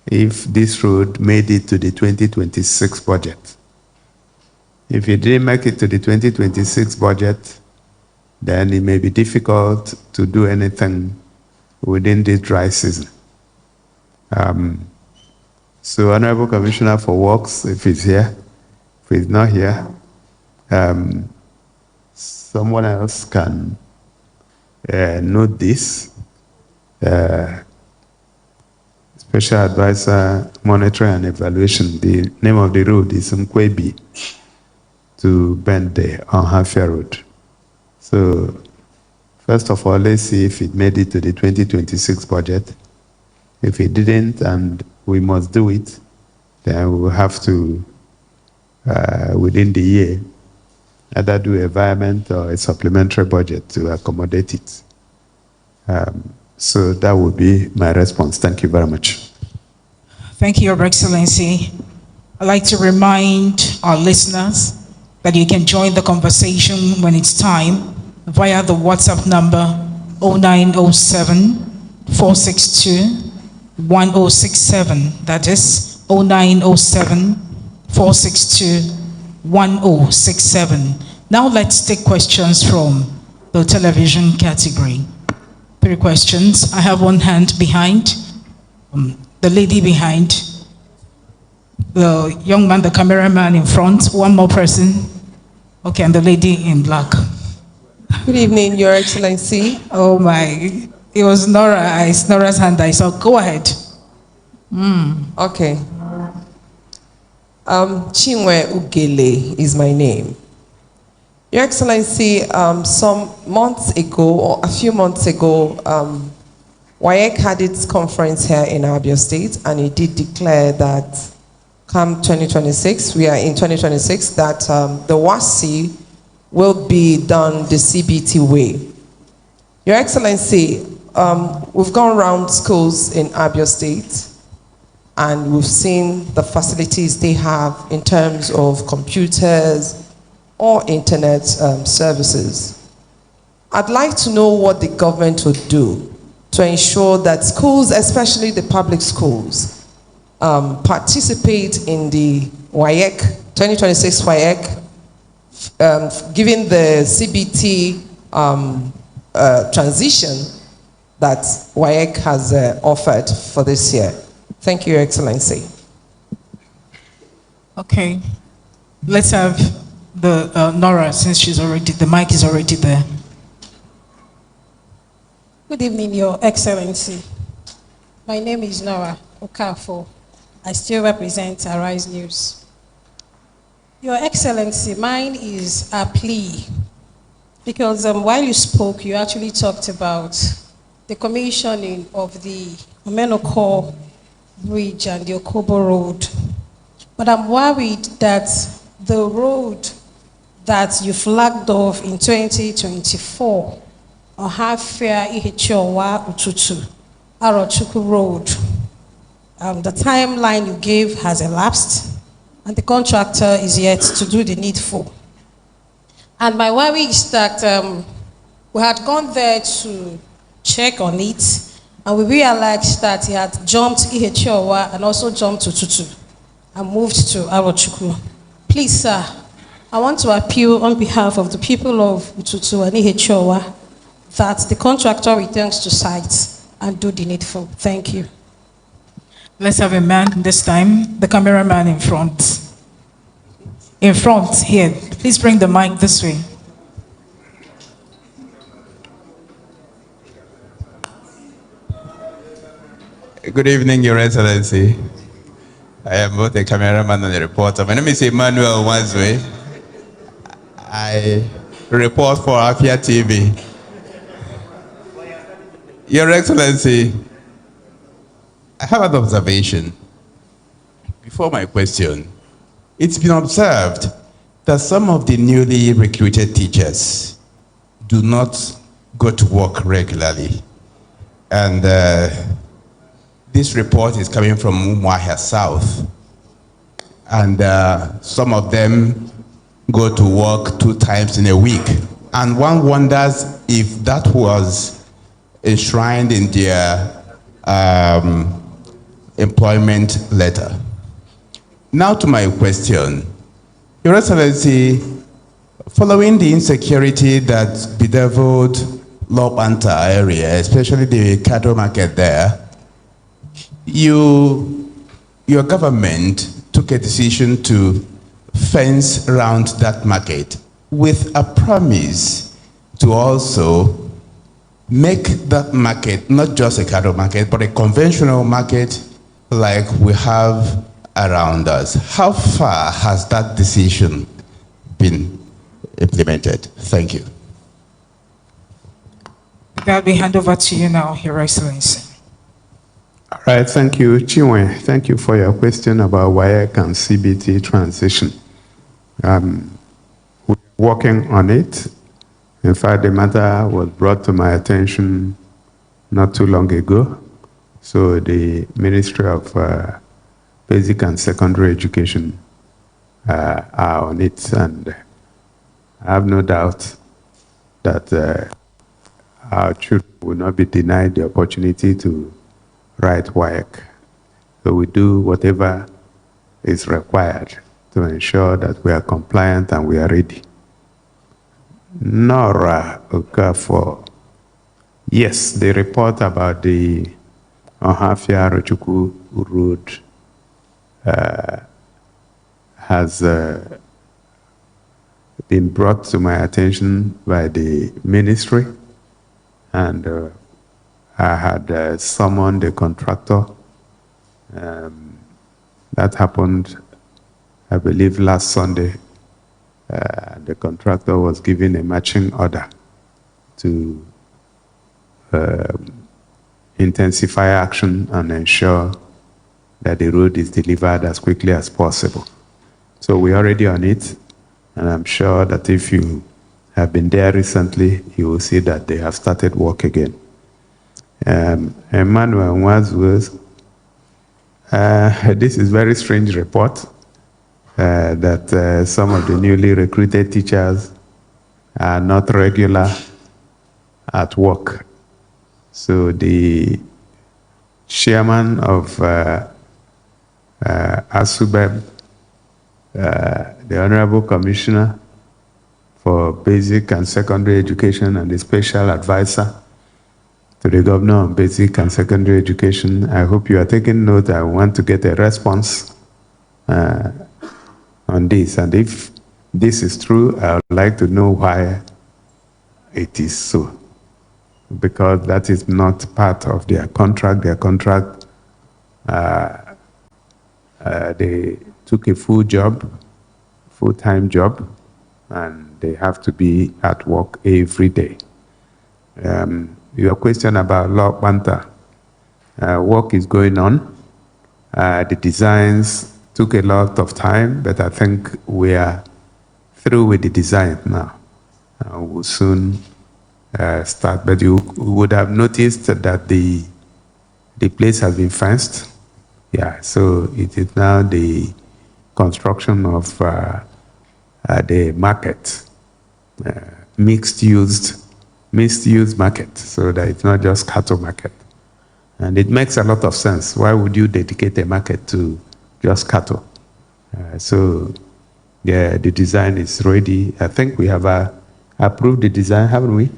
[SPEAKER 2] if this road made it to the 2026 budget. If it didn't make it to the 2026 budget, then it may be difficult to do anything within this dry season. So Honorable Commissioner for Works, if he's here, if he's not here, someone else can note this. Special Advisor, Monitoring and Evaluation. The name of the road is Nkwebi to Bende on Hafia Road. So, first of all, let's see if it made it to the 2026 budget. If it didn't, and we must do it, then we will have to, within the year, either do a environment or a supplementary budget to accommodate it. So that would be my response. Thank you very much.
[SPEAKER 3] Thank you, Your Excellency. I'd like to remind our listeners that you can join the conversation when it's time via the WhatsApp number 0907-462-1067. That is 0907-462-1067. Now let's take questions from the television category. 3 questions. I have one hand behind. The lady behind. The young man, the cameraman in front. One more person. Okay, and the lady in black.
[SPEAKER 12] Good evening, Your Excellency.
[SPEAKER 3] Oh my, it was Nora. It's Nora's hand I saw. Go ahead.
[SPEAKER 12] Okay. Chinwe Ugele is my name. Your Excellency, some months ago, or a few months ago, WAEC had its conference here in Abia State, and it did declare that come 2026, we are in 2026, that the WASI will be done the CBT way. Your Excellency, we've gone around schools in Abia State, and we've seen the facilities they have in terms of computers or internet services. I'd like to know what the government would do to ensure that schools, especially the public schools, participate in the WAEC, 2026 WAEC, given the CBT transition that WAEC has offered for this year. Thank you, Your Excellency.
[SPEAKER 3] Okay, let's have the Nora, since she's already, the mic is already there.
[SPEAKER 13] Good evening, Your Excellency. My name is Nora Okafo. I still represent Arise News. Your Excellency, mine is a plea, because while you spoke, you actually talked about the commissioning of the Omenoko Bridge and the Okobo Road. But I'm worried that the road that you flagged off in 2024, Ohafia Ihichowa Ututu, Arochukwu Road, the timeline you gave has elapsed, and the contractor is yet to do the needful. And my worry is that we had gone there to check on it, and we realized that he had jumped Ihechiowa and also jumped to Tutu and moved to Arochukwu. Please, sir, I want to appeal on behalf of the people of Tutu and Ihechiowa that the contractor returns to site and do the needful. Thank you.
[SPEAKER 3] Let's have a man this time, the cameraman in front. In front, here. Please bring the mic this way.
[SPEAKER 2] Good evening, Your Excellency. I am both a cameraman and a reporter. My name is Emmanuel Wanzwe. I report for Abia TV. Your Excellency, I have an observation. Before my question, it's been observed that some of the newly recruited teachers do not go to work regularly. And this report is coming from Umuahia South. And some of them go to work 2 times in a week. And one wonders if that was enshrined in their employment letter. Now to my question. Your Excellency, following the insecurity that bedeviled Lopanta area, especially the cattle market there, your government took a decision to fence around that market with a promise to also make that market not just a cattle market, but a conventional market like we have around us. How far has that decision been implemented? Thank you.
[SPEAKER 3] I'll be hand over to you now, Your Excellency.
[SPEAKER 2] All right, thank you, Chinwe. Thank you for your question about WAEC and CBT transition. We're working on it. In fact, the matter was brought to my attention not too long ago. So the Ministry of Basic and Secondary Education are on it, and I have no doubt that our children will not be denied the opportunity to write WAEC. So we do whatever is required to ensure that we are compliant and we are ready. Nora Okafor. Yes, the report about the Ohafia Rochukwu Road has been brought to my attention by the ministry, and I had summoned the contractor. That happened, I believe, last Sunday. The contractor was given a matching order to intensify action and ensure that the road is delivered as quickly as possible. So we're already on it, and I'm sure that if you have been there recently, you will see that they have started work again. Emmanuel Wadsworth, this is very strange report that some of the newly recruited teachers are not regular at work. So the chairman of ASUBEB, the Honorable Commissioner for Basic and Secondary Education, and the Special Advisor to the Governor on Basic and Secondary Education, I hope you are taking note. I want to get a response on this. And if this is true, I would like to know why it is so. Because that is not part of their contract. Their contract, they took a full-time job, and they have to be at work every day. Your question about Law Panther, work is going on. The designs took a lot of time, but I think we are through with the design now. We'll soon start, but you would have noticed that the place has been fenced. Yeah, so it is now the construction of the market mixed use market, so that it's not just cattle market. And it makes a lot of sense. Why would you dedicate a market to just cattle? So yeah, the design is ready. I think we have approved the design, haven't we?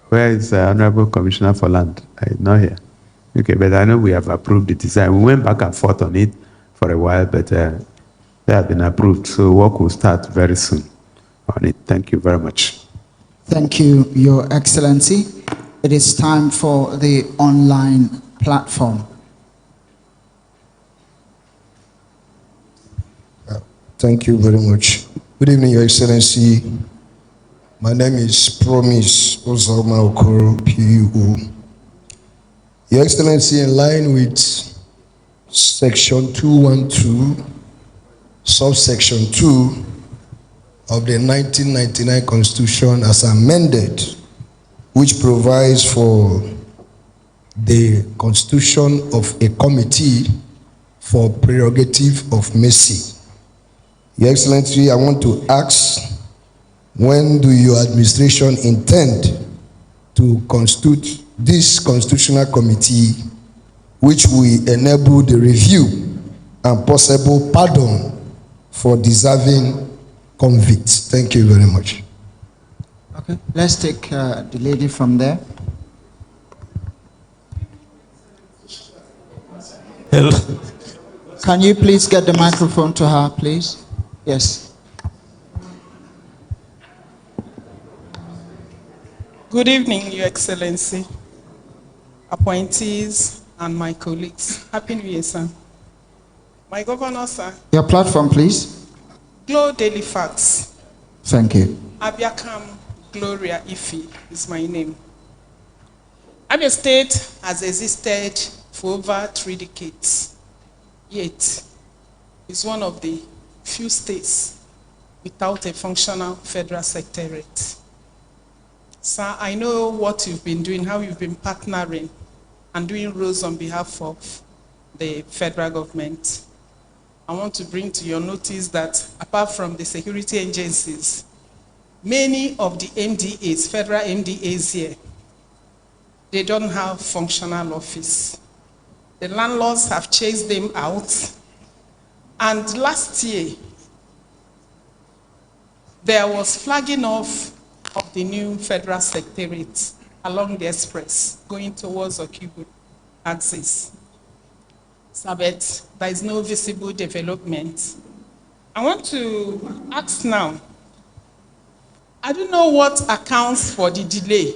[SPEAKER 2] Where is the Honorable Commissioner for Land? He's not here. Okay, but I know we have approved the design. We went back and forth on it for a while, but they have been approved. So work will start very soon on it. Thank you very much.
[SPEAKER 8] Thank you, Your Excellency. It is time for the online platform.
[SPEAKER 14] Thank you very much. Good evening, Your Excellency. My name is Promise Ozoma Okoro, PUO. Your Excellency, in line with Section 212, subsection 2 of the 1999 Constitution as amended, which provides for the constitution of a committee for prerogative of mercy. Your Excellency, I want to ask, when do your administration intend to constitute this constitutional committee which will enable the review and possible pardon for deserving convicts? Thank you very much.
[SPEAKER 8] Okay, let's take the lady from there.
[SPEAKER 15] Hello.
[SPEAKER 8] Can you please get the microphone to her, please? Yes.
[SPEAKER 15] Good evening, Your Excellency, appointees, and my colleagues. Happy New Year, sir. My governor, sir.
[SPEAKER 8] Your platform, please.
[SPEAKER 15] Glow Daily Facts.
[SPEAKER 8] Thank you.
[SPEAKER 15] Abiakam Gloria Ifi is my name. Abia State has existed for over 3 decades, yet is one of the few states without a functional federal secretariat. Sir, I know what you've been doing, how you've been partnering and doing roles on behalf of the federal government. I want to bring to your notice that apart from the security agencies, many of the MDAs, federal MDAs here, they don't have functional office. The landlords have chased them out. And last year, there was flagging off of the new federal secretariat along the express going towards Okibu axis. Sabet, there is no visible development. I want to ask now, I don't know what accounts for the delay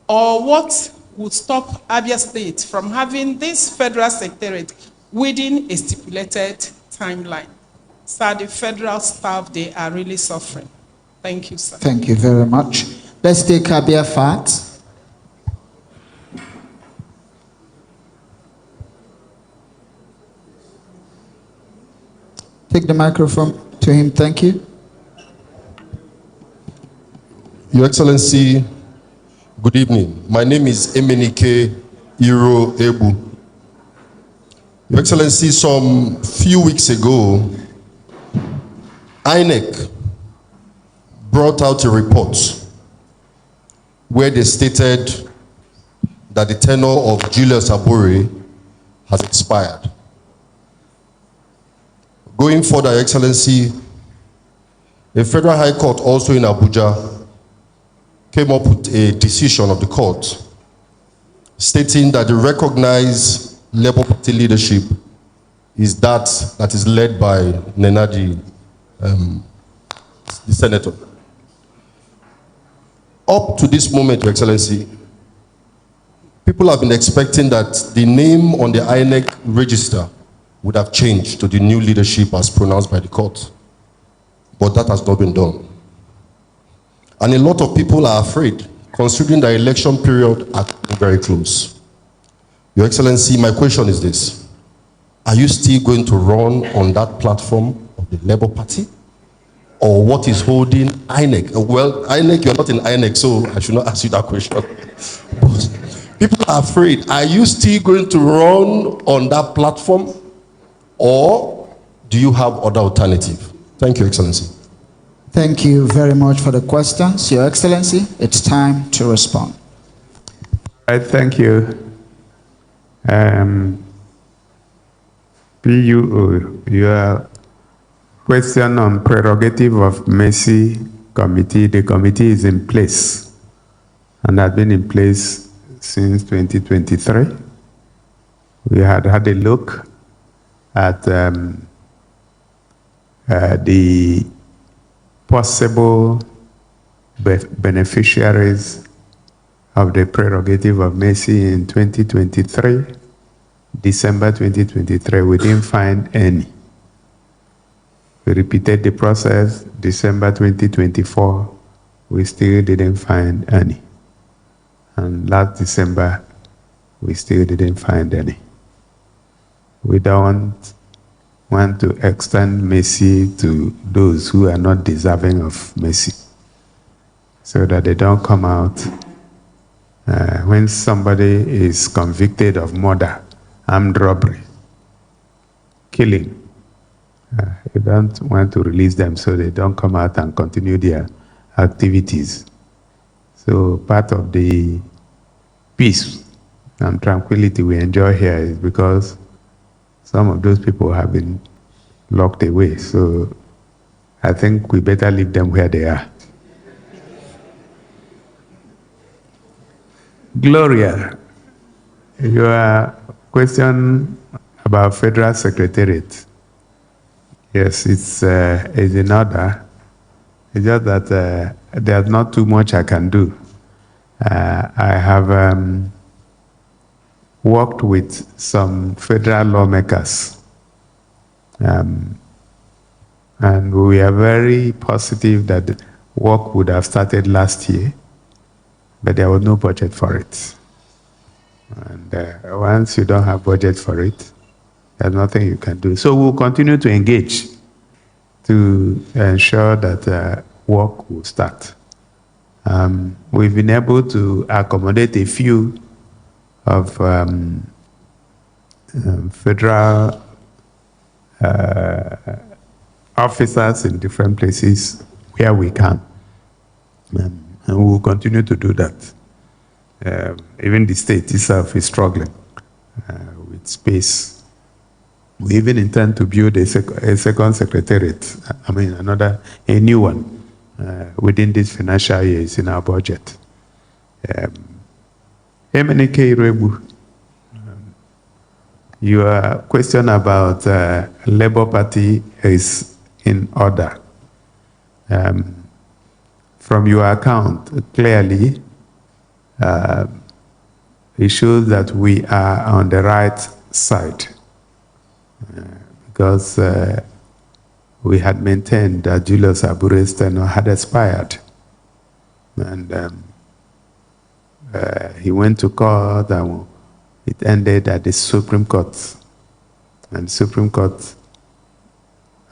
[SPEAKER 15] or what would stop Abia State from having this federal secretariat within a stipulated timeline. Sir, the federal staff, they are really suffering. Thank you, sir.
[SPEAKER 8] Thank you very much. Let's take Abia Facts. Take the microphone to him. Thank you.
[SPEAKER 16] Your Excellency, good evening. My name is Emenike Iro Ebu. Your Excellency, some few weeks ago, INEC brought out a report where they stated that the tenure of Julius Abure has expired. Going further, Your Excellency, the Federal High Court also in Abuja came up with a decision of the court stating that the recognized Labour Party leadership is that is led by Nenadi, the senator. Up to this moment, Your Excellency, people have been expecting that the name on the INEC register would have changed to the new leadership as pronounced by the court. But that has not been done. And a lot of people are afraid, considering the election period are very close. Your Excellency, my question is this. Are you still going to run on that platform of the Labour Party? Or what is holding INEC? Well, INEC, you're not in INEC, so I should not ask you that question. But people are afraid. Are you still going to run on that platform? Or do you have other alternative? Thank you, Excellency.
[SPEAKER 8] Thank you very much for the questions, Your Excellency. It's time to respond.
[SPEAKER 2] All right, thank you. PUO, your question on prerogative of mercy committee, the committee is in place and has been in place since 2023. We had a look at the possible beneficiaries of the prerogative of mercy in 2023, December 2023. We didn't find any. We repeated the process, December 2024, we still didn't find any. And last December, we still didn't find any. We don't want to extend mercy to those who are not deserving of mercy, so that they don't come out when somebody is convicted of murder, armed robbery, killing. You don't want to release them so they don't come out and continue their activities. So part of the peace and tranquility we enjoy here is because some of those people have been locked away. So I think we better leave them where they are. Gloria, your question about Federal Secretariat. Yes, it's in order. It's just that there's not too much I can do. I have worked with some federal lawmakers, and we are very positive that the work would have started last year, but there was no budget for it. And once you don't have budget for it, there's nothing you can do. So we'll continue to engage to ensure that work will start. We've been able to accommodate a few of federal officers in different places where we can. And we'll continue to do that. Even the state itself is struggling with space. We even intend to build a second secretariat, a new one, within this financial year. Is in our budget. Emenike Irebu, your question about Labour Party is in order. From your account, clearly, it shows that we are on the right side. Because we had maintained that Julius Abure's tenure had expired. And he went to court and it ended at the Supreme Court. And the Supreme Court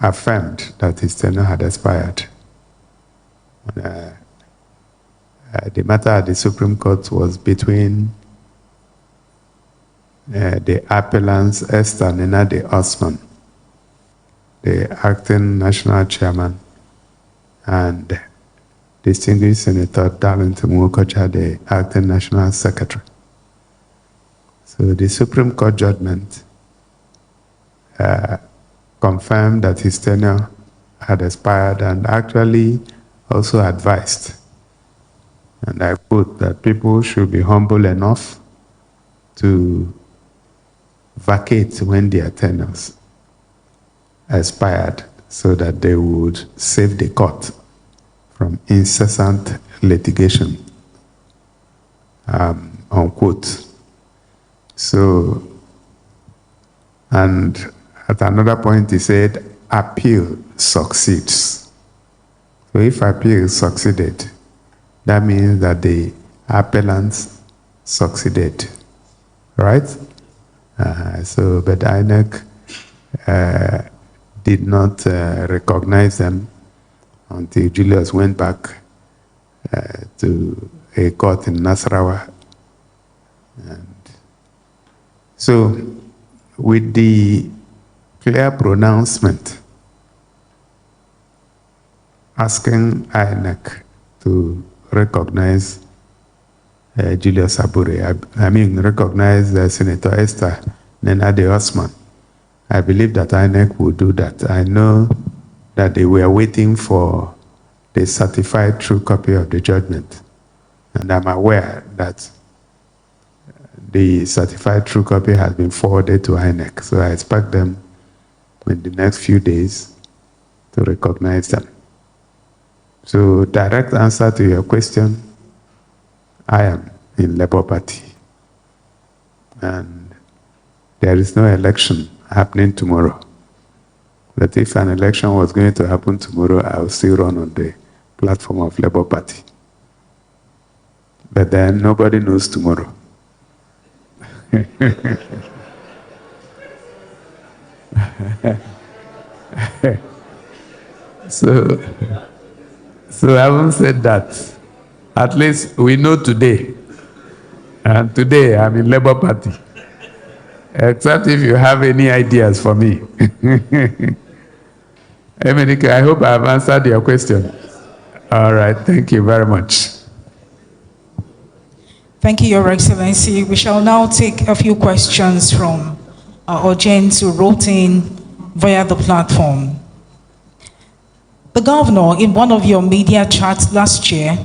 [SPEAKER 2] affirmed that his tenure had expired. The matter at the Supreme Court was between the appellants Esther Nenade Osman, the acting national chairman, and distinguished Senator Darlington Wokocha, the acting national secretary. So the Supreme Court judgment confirmed that his tenure had expired and actually also advised, and I quote, that people should be humble enough to vacate when their tenures expired so that they would save the court from incessant litigation, unquote. So, and at another point he said, appeal succeeds. So if appeal succeeded, that means that the appellants succeeded, right? But INEC did not recognize them until Julius went back to a court in Nasarawa. And so with the clear pronouncement asking INEC to recognize Julius Abure. I mean, recognize Senator Esther Nenade Osman. I believe that INEC will do that. I know that they were waiting for the certified true copy of the judgment. And I'm aware that the certified true copy has been forwarded to INEC. So I expect them in the next few days to recognize them. So direct answer to your question, I am in Labour Party. And there is no election happening tomorrow. But if an election was going to happen tomorrow, I will still run on the platform of Labour Party. But then nobody knows tomorrow. So having said that, at least we know today. And today I'm in Labour Party. Except if you have any ideas for me. Emenike, I hope I have answered your question. All right, thank you very much.
[SPEAKER 3] Thank you, Your Excellency. We shall now take a few questions from our audience who wrote in via the platform. The Governor, in one of your media chats last year,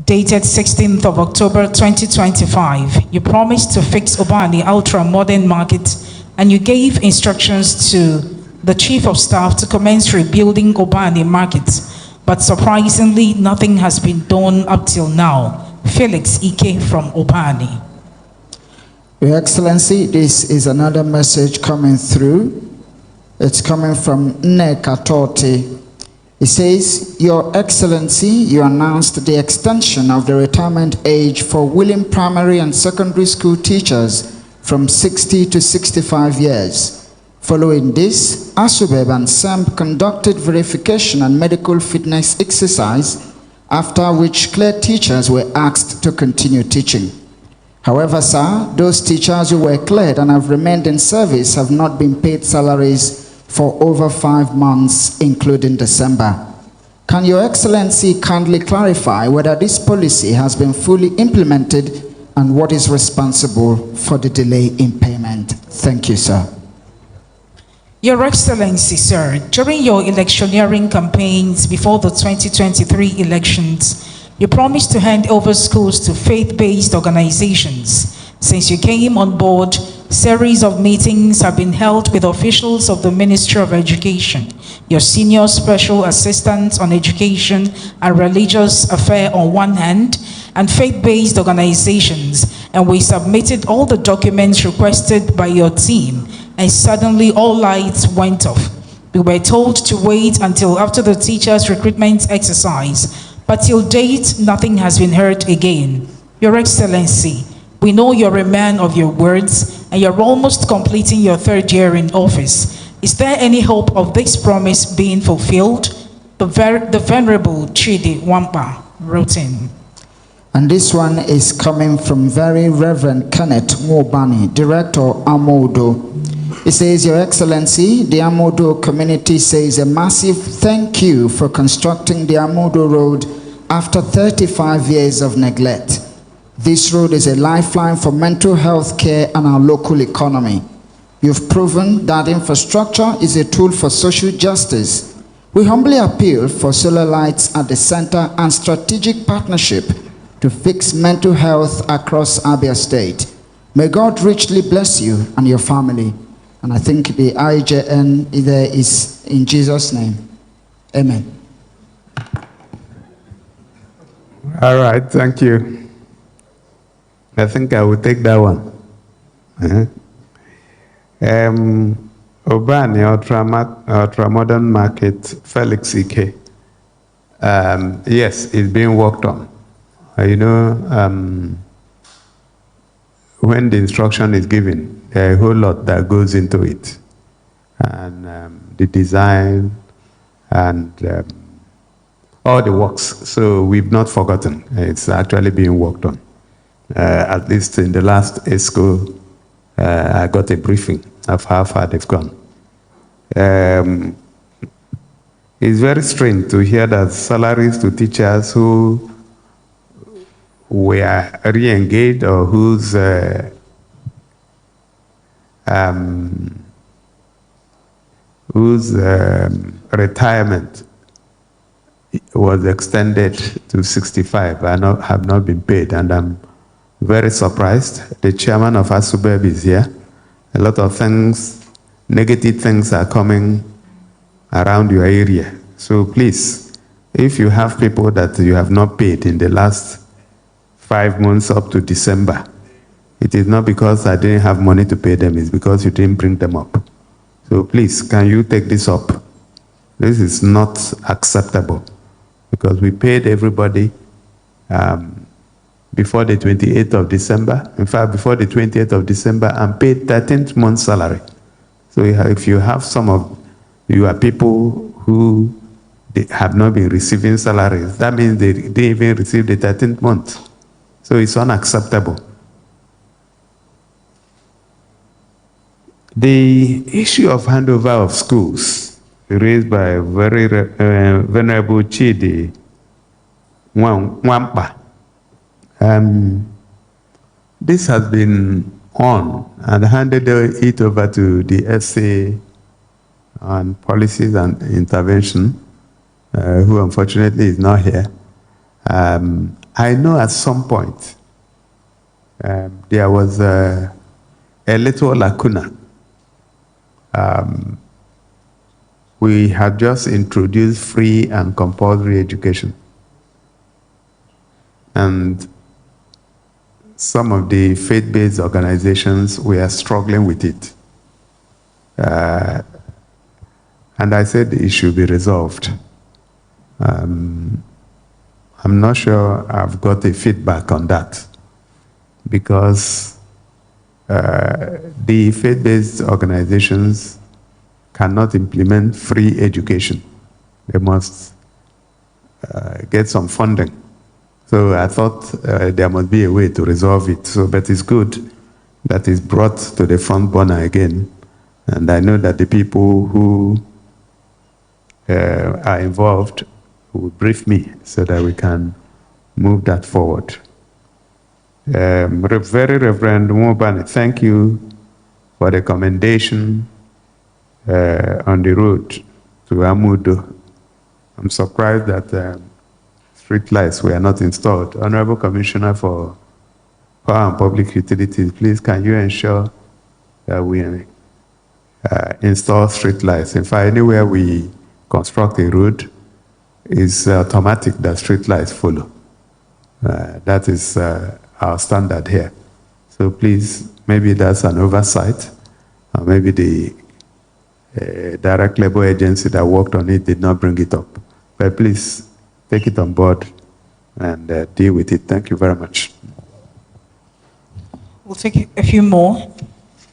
[SPEAKER 3] dated 16th of October 2025, you promised to fix Obani ultra-modern market and you gave instructions to the Chief of Staff to commence rebuilding Obani market. But surprisingly, nothing has been done up till now. Felix Ike from Obani.
[SPEAKER 8] Your Excellency, this is another message coming through. It's coming from Alex Otti. It says, Your Excellency, you announced the extension of the retirement age for willing primary and secondary school teachers from 60 to 65 years. Following this, ASUBEB and SEMB conducted verification and medical fitness exercise, after which cleared teachers were asked to continue teaching. However, sir, those teachers who were cleared and have remained in service have not been paid salaries for over 5 months, including December. Can Your Excellency kindly clarify whether this policy has been fully implemented and what is responsible for the delay in payment? Thank you, sir.
[SPEAKER 3] Your Excellency, sir, during your electioneering campaigns before the 2023 elections, you promised to hand over schools to faith-based organizations. Since you came on board, series of meetings have been held with officials of the Ministry of Education, your senior special assistant on education and religious affairs on one hand, and faith-based organizations, and we submitted all the documents requested by your team, and suddenly all lights went off. We were told to wait until after the teachers' recruitment exercise, but till date, nothing has been heard again. Your Excellency, we know you're a man of your words, and you're almost completing your 3rd year in office. Is there any hope of this promise being fulfilled? The Venerable Chidi Wampa wrote in.
[SPEAKER 8] And this one is coming from Very Reverend Kenneth Mwobani, Director Amodo. It says, Your Excellency, the Amodo community says a massive thank you for constructing the Amodo Road after 35 years of neglect. This road is a lifeline for mental health care and our local economy. You've proven that infrastructure is a tool for social justice. We humbly appeal for solar lights at the center and strategic partnership to fix mental health across Abia State. May God richly bless you and your family. And I think the IJN there is in Jesus' name. Amen.
[SPEAKER 2] All right, thank you. I think I will take that one. Obani ultra-modern market, Felix Ike. Yes, it's being worked on. When the instruction is given, there are a whole lot that goes into it. And the design and all the works. So we've not forgotten. It's actually being worked on. At least in the last ESCO, I got a briefing of how far they've gone. It's very strange to hear that salaries to teachers who were re-engaged or whose retirement was extended to 65 have not been paid, and I'm very surprised. The chairman of ASUBEB is here. A lot of things, negative things are coming around your area. So please, if you have people that you have not paid in the last 5 months up to December, it is not because I didn't have money to pay them, it's because you didn't bring them up. So please, can you take this up? This is not acceptable, because we paid everybody before the 28th of December. In fact, before the 28th of December, and paid 13th month salary. So if you have some of your people who have not been receiving salaries, that means they didn't even receive the 13th month. So it's unacceptable. The issue of handover of schools raised by very Venerable Chidi Mwampa. This has been on and handed it over to the SA on policies and intervention, who unfortunately is not here. I know at some point there was a little lacuna. We had just introduced free and compulsory education. And some of the faith-based organizations were struggling with it. And I said it should be resolved. I'm not sure I've got a feedback on that, because the faith-based organizations cannot implement free education. They must get some funding. So I thought there must be a way to resolve it. So, but it's good that it's brought to the front burner again. And I know that the people who are involved will brief me so that we can move that forward. Very Reverend Mwobani, thank you for the commendation on the road to Amudo. I'm surprised that street lights were not installed. Honorable Commissioner for Power and Public Utilities, please can you ensure that we install street lights? In fact, anywhere we construct a road, it's automatic that street lights follow. That is our standard here. So please, maybe that's an oversight, or maybe the direct labor agency that worked on it did not bring it up. But please take it on board and deal with it. Thank you very much.
[SPEAKER 3] We'll take a few more.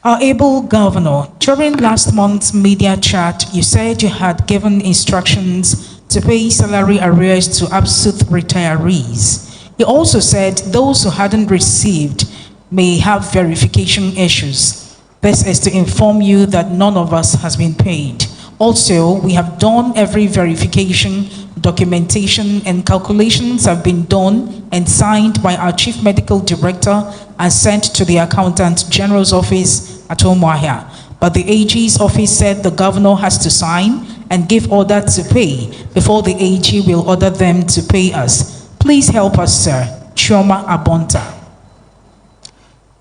[SPEAKER 3] Our able governor, during last month's media chat, you said you had given instructions to pay salary arrears to ABSUT retirees. You also said those who hadn't received may have verification issues. This is to inform you that none of us has been paid. Also, we have done every verification, documentation, and calculations have been done and signed by our Chief Medical Director and sent to the Accountant General's office at Umuahia. But the AG's office said the governor has to sign and give order to pay before the AG will order them to pay us. Please help us, sir. Chioma Abonta.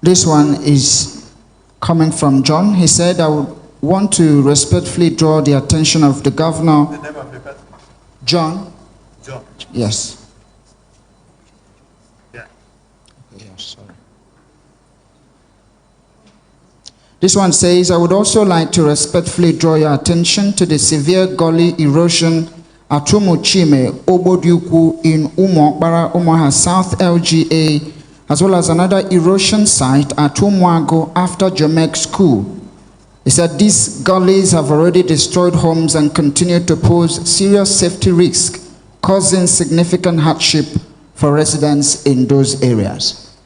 [SPEAKER 8] This one is coming from John. He said, I would want to respectfully draw the attention of the governor.
[SPEAKER 10] The name of the person?
[SPEAKER 8] John?
[SPEAKER 10] John.
[SPEAKER 8] Yes.
[SPEAKER 10] Yeah.
[SPEAKER 8] Yeah, sorry. This one says, I would also like to respectfully draw your attention to the severe gully erosion at Umuchime, Oboduku in Umuokpara, Umuahia South LGA, as well as another erosion site at Umuago after Jomek School. He said these gullies have already destroyed homes and continue to pose serious safety risk, causing significant hardship for residents in those areas.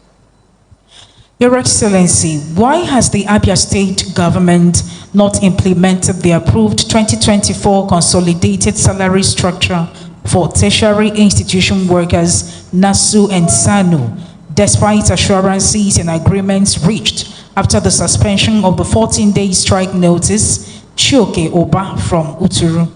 [SPEAKER 3] Your Excellency, why has the Abia State government not implemented the approved 2024 consolidated salary structure for tertiary institution workers, NASU and SANU, despite assurances and agreements reached after the suspension of the 14-day strike notice? Chioke Oba from Uturu.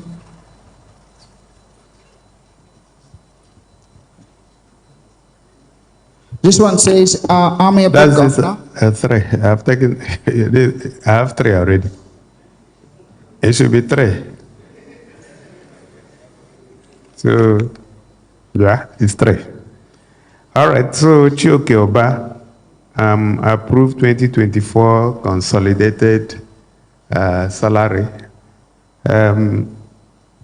[SPEAKER 8] This one says, Amiable Governor.
[SPEAKER 2] Three. I've taken, I have three already. It should be three. So, yeah, it's three. All right, so Chioke Oba approved 2024 consolidated salary.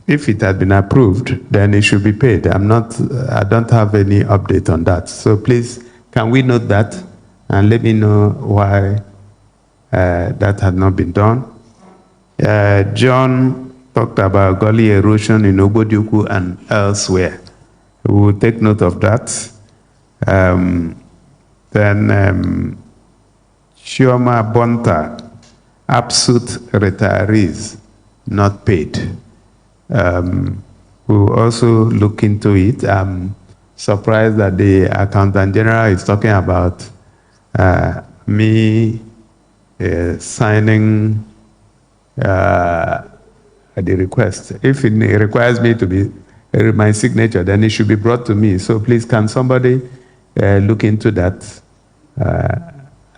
[SPEAKER 2] If it had been approved, then it should be paid. I don't have any update on that. So please, can we note that and let me know why that had not been done? John talked about gully erosion in Ogbodiuku and elsewhere. We will take note of that. Then Chioma Bonta, absent retirees not paid. We'll also look into it. I'm surprised that the Accountant General is talking about me signing the request. If it requires me to be my signature, then it should be brought to me. So please, can somebody look into that?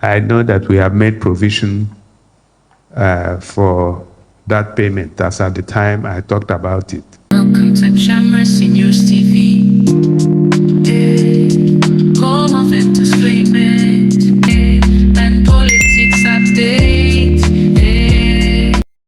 [SPEAKER 2] I know that we have made provision for that payment, as at the time I talked about it.
[SPEAKER 17] Welcome to Chamber Seniors TV. Call of it to